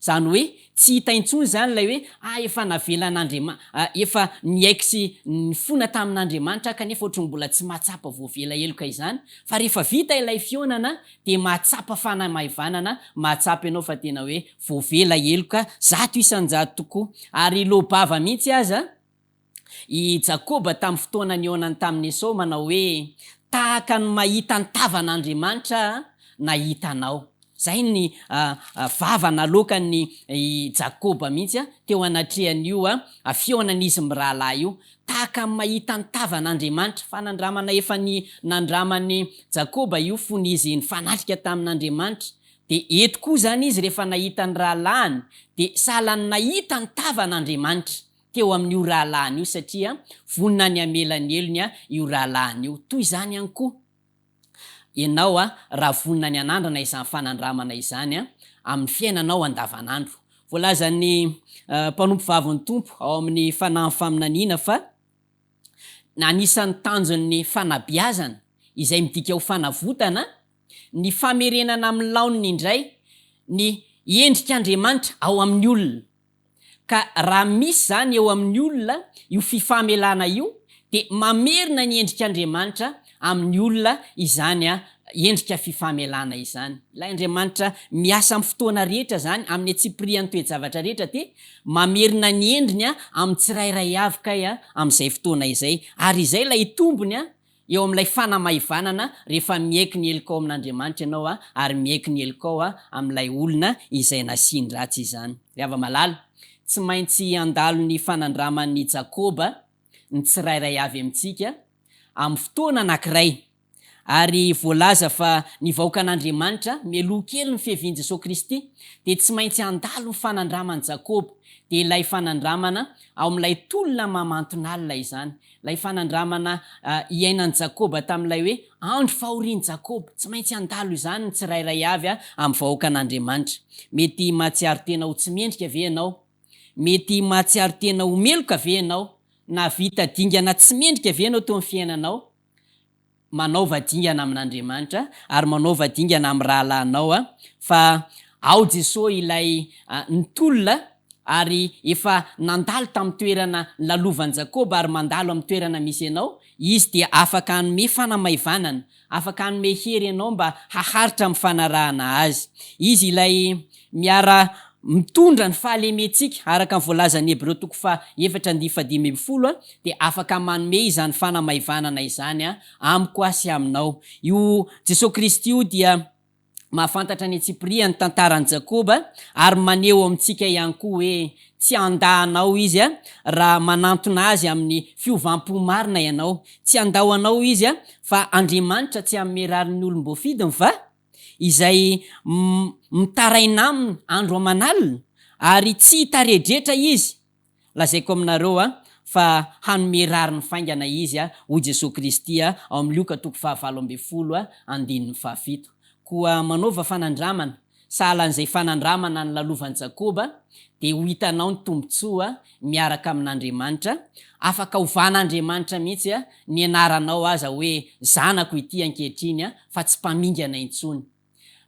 O: Zany hoe tsy hita intsony zany lay hoe efa navelan'Andriamanitra, efa niaiky sy nifona tamin'Andriamanitra kanefa ohatrany mbola tsy mahatsapa voavela eloka izany. Fa rehefa vita ilay fionana de mahatsapa fanamaivanana, mahatsapa ianao fa tena hoe voavela eloka 100 isan-jato tokoa. Ary lobava mihitsy aza i Jakoba tamin'ny fotoana nionany tamin'ny Esau, manao hoe tahaka ny mahita ny tavan'Andriamanitra nahitanao. Zay ny vava nalokany Jakoba mihitsy teo anatrehan'io fionan'izy mirahalahy io, tahaka ny mahita ny tavan'Andriamanitra. Fanandramana efa ny nandramany Jakoba io fony izy nifanatrika tamin'Andriamanitra. De eto koa zany izy rehefa nahita ny rahalahiny de sahala ny nahita ny tavan'Andriamanitra teo amin'io rahalahiny io, satria vonina ny amelany elony io rahalahiny io. Toy izany ihany koa ianao raha vonina ny anandrana izany fanandramana izany amin'ny fiainanao andavanandro. Voalazan'ny mpanompo vavin'ny tompo ao amin'ny fanahy faminaniana fa anisan'ny tanjon'ny fanabiazana izay midika ho fanavotana ny famerenana amin'ny laoniny indray ny endrik'Andriamanitra ao amin'ny olona. Ka raha misy zany eo amin'ny olona io fifamelana io de mamerina ny endrik'Andriamanitra amin'ny olona izany endrika fifamelana izany. Ilay Andriamanitra miasa amin'ny fotoana rehetra zany amin'ny atsipirian'ny toe-javatra rehetra de mamerina ny endriny amin'ny tsirairay avy kay amin'izay fotoana izay. Ary izay lay tombony eo amin'ilay fanamaivanana rehefa miaiky ny elikao amin'Andriamanitra ianao ary miaiky ny elikao amin'ilay olona izay nasindry ratsy izany. Riava malala, tsy maintsy andalo ny fanandraman'ny Jakoba ny tsirairay avy amintsika amin'ny fotoana anankiray. Ary voalaza fa ny vahoakan'Andriamanitra mialoha kely ny fiavian'i Jesosy Kristy de tsy maintsy andalo ny fanandramany Jakoba. De ilay fanandramana ao amin'ilay tolona mamanton'alina izany, ilay fanandramana iainan'i Jakoba tamin'ilay hoe andro fahorian'i Jakoba, tsy maintsy andalo izany ny tsirairay avy amin'ny vahoakan'Andriamanitra. Mety mahatsiaro tena ho tsy mendrika ve ianao? Mety mahatsiaro tena ho meloka ve ianao? Na vita dingana tsy mendrika ve ianao teo amin'ny fiainanao? Manaova dingana amin'Andriamanitra ary manaova dingana amin'ny rahalahinao fa ao Jesosy ilay nitolona ary efa nandalo tamin'ny toerana lalovany Jakoba ary mandalo amin'ny toerana misy ianao. Izy dia afaka hanome fanamaivanana, afaka hanome hery ianao mba haharitra amin'ny fanarahana azy. Izy ilay miara mitondra ny fahalementsika araka ny voalazan'ny Hebreo 4:4-5 de afaka manome izany fanamaivanana izany amiko sy aminao. Io Jesosy Kristy io dia mahafantatra ny Tsipria ny tantarany Jakoba ary maneho amintsika ihany koa hoe tsy andahanao izy raha manantona azy amin'ny fiovam-po marina ianao, tsy andao anao izy fa Andriamanitra tsy amerary ny olom-bofidiny fa izay mitaraina aminy andro aman'alina ary tsy hitaredretra izy. Lazaiko aminareo fa hanomerary ny faingana izy ho Jesosy Kristy ao amin'ny Luka 20:17 koa manaova fanandramana sahalan'izay fanandramana ny lalovan'i Jakoba de ho hitanao ny tombontsoa miaraka amin'Andriamanitra, afaka hovan'Andriamanitra mihitsy ny anaranao aza hoe zanako ity ankehitriny fa tsy mpamingana intsony,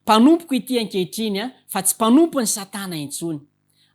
O: mpanompoko ity ankehitriny fa tsy mpanompo ny Satana intsony.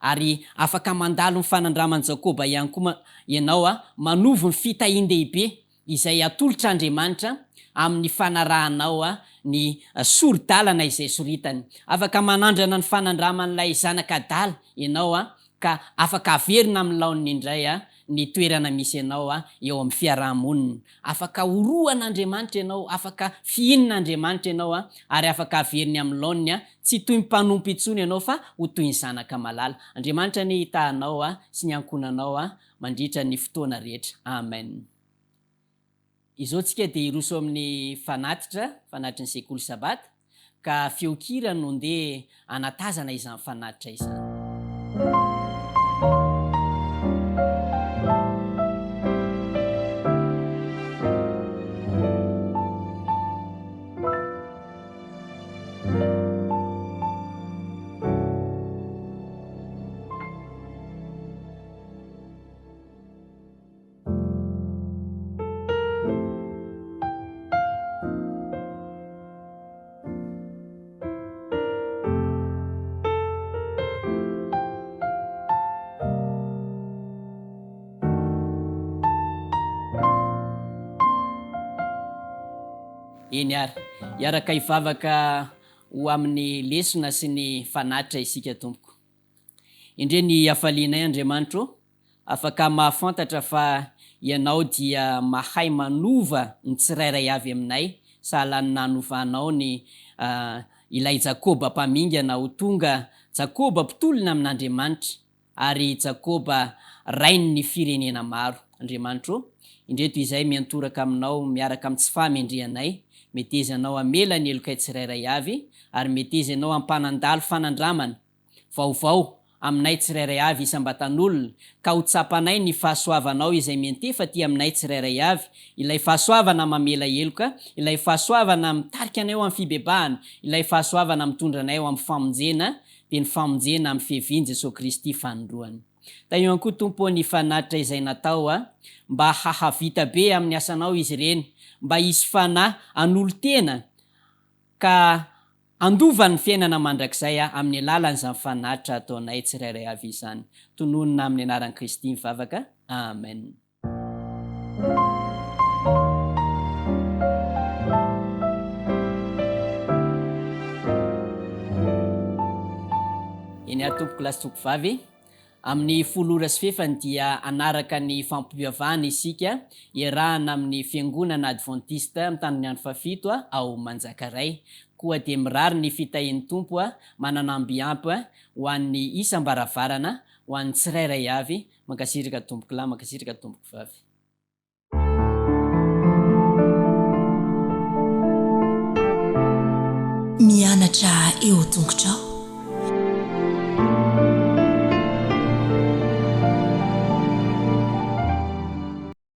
O: Ary afaka mandalo ny fanandraman'i Jakoba ihany koa ianao manovo ny fitahian-dehibe izay atolotr'Andriamanitra amin'ny fanarahanao ny sori-dalana izay soritany. Afaka manandrana ny fanandraman'ilay zanaka adala ianao ka afaka averina amin'ny laoniny indray ny toerana misy ianao eo amin'ny fiarahamonina. Afaka horohan'Andriamanitra ianao, afaka fihinan'Andriamanitra ianao ary afaka averiny amin'ny laoniny tsy toy ny mpanompo intsony ianao fa ho toy ny zanaka malala. Andriamanitra ny hitahanao sy ny ankonanao mandritra ny fotoana rehetra. Amen. Izao tsika dia iroso amin'ny fanatitra ny sekoly sabata ka feokira no ndeha anatazana izany fanatitra izany. Eny ary, iaraka hivavaka ho amin'ny lesona sy ny fanatitra isika tompoko. Indre ny hafalianay Andriamanitra, afaka mahafantatra fa ianao dia mahay manova ny tsirairay avy aminay, sahalan'ny nanovanao ny ilay Jakoba mpamingana ho tonga Jakoba mpitolona amin'Andriamanitra ary Jakoba rainy ny firenena maro. Andriamanitra, indreto izay miantoraka aminao miaraka amin'ny tsy famendrianay, mety ezanao amela ny elokay tsirairay avy ary mety ezanao ampanandalo fanandramana vaovao aminay tsirairay avy isam-batan'olona ka ho tsapanay ny fahasoavanao izay miantefa ty aminay tsirairay avy, ilay fahasoavana mamela eloka, ilay fahasoavana mitarika anay eo amin'ny fibebahana, ilay fahasoavana mitondra anay eo amin'ny famonjena, dia ny famonjena amin'ny fiheviany Jesosy Kristy fanondroany. Taio ihany koa tompo ny fanatitra izay natao mba hahavita be amin'ny asanao izy ireny, mba hisy fanahy an'olo tena ka andovan'ny fiainana mandrakizay amin'ny alalan'izany fanatitra ataonay tsirairay avy izany. Tononona amin'ny anaran'i Kristy mivavaka. Amen. Eny ary tompoko lasy tompoko vavy, amin'ny folora sy fefany dia anaraka ny fampiavahana isika iarahana amin'ny fiangonana Adventista amin'ny tany andro fafito ao Manjakaray, koa dia mirary ny fitahian'ny tompo mananambiampy ho an'ny isam-baravarana ho an'ny tsirairay avy. Mankasiraka tompoko lahy, mankasiraka tompoko vavy.
P: Mianatra eo tongotrao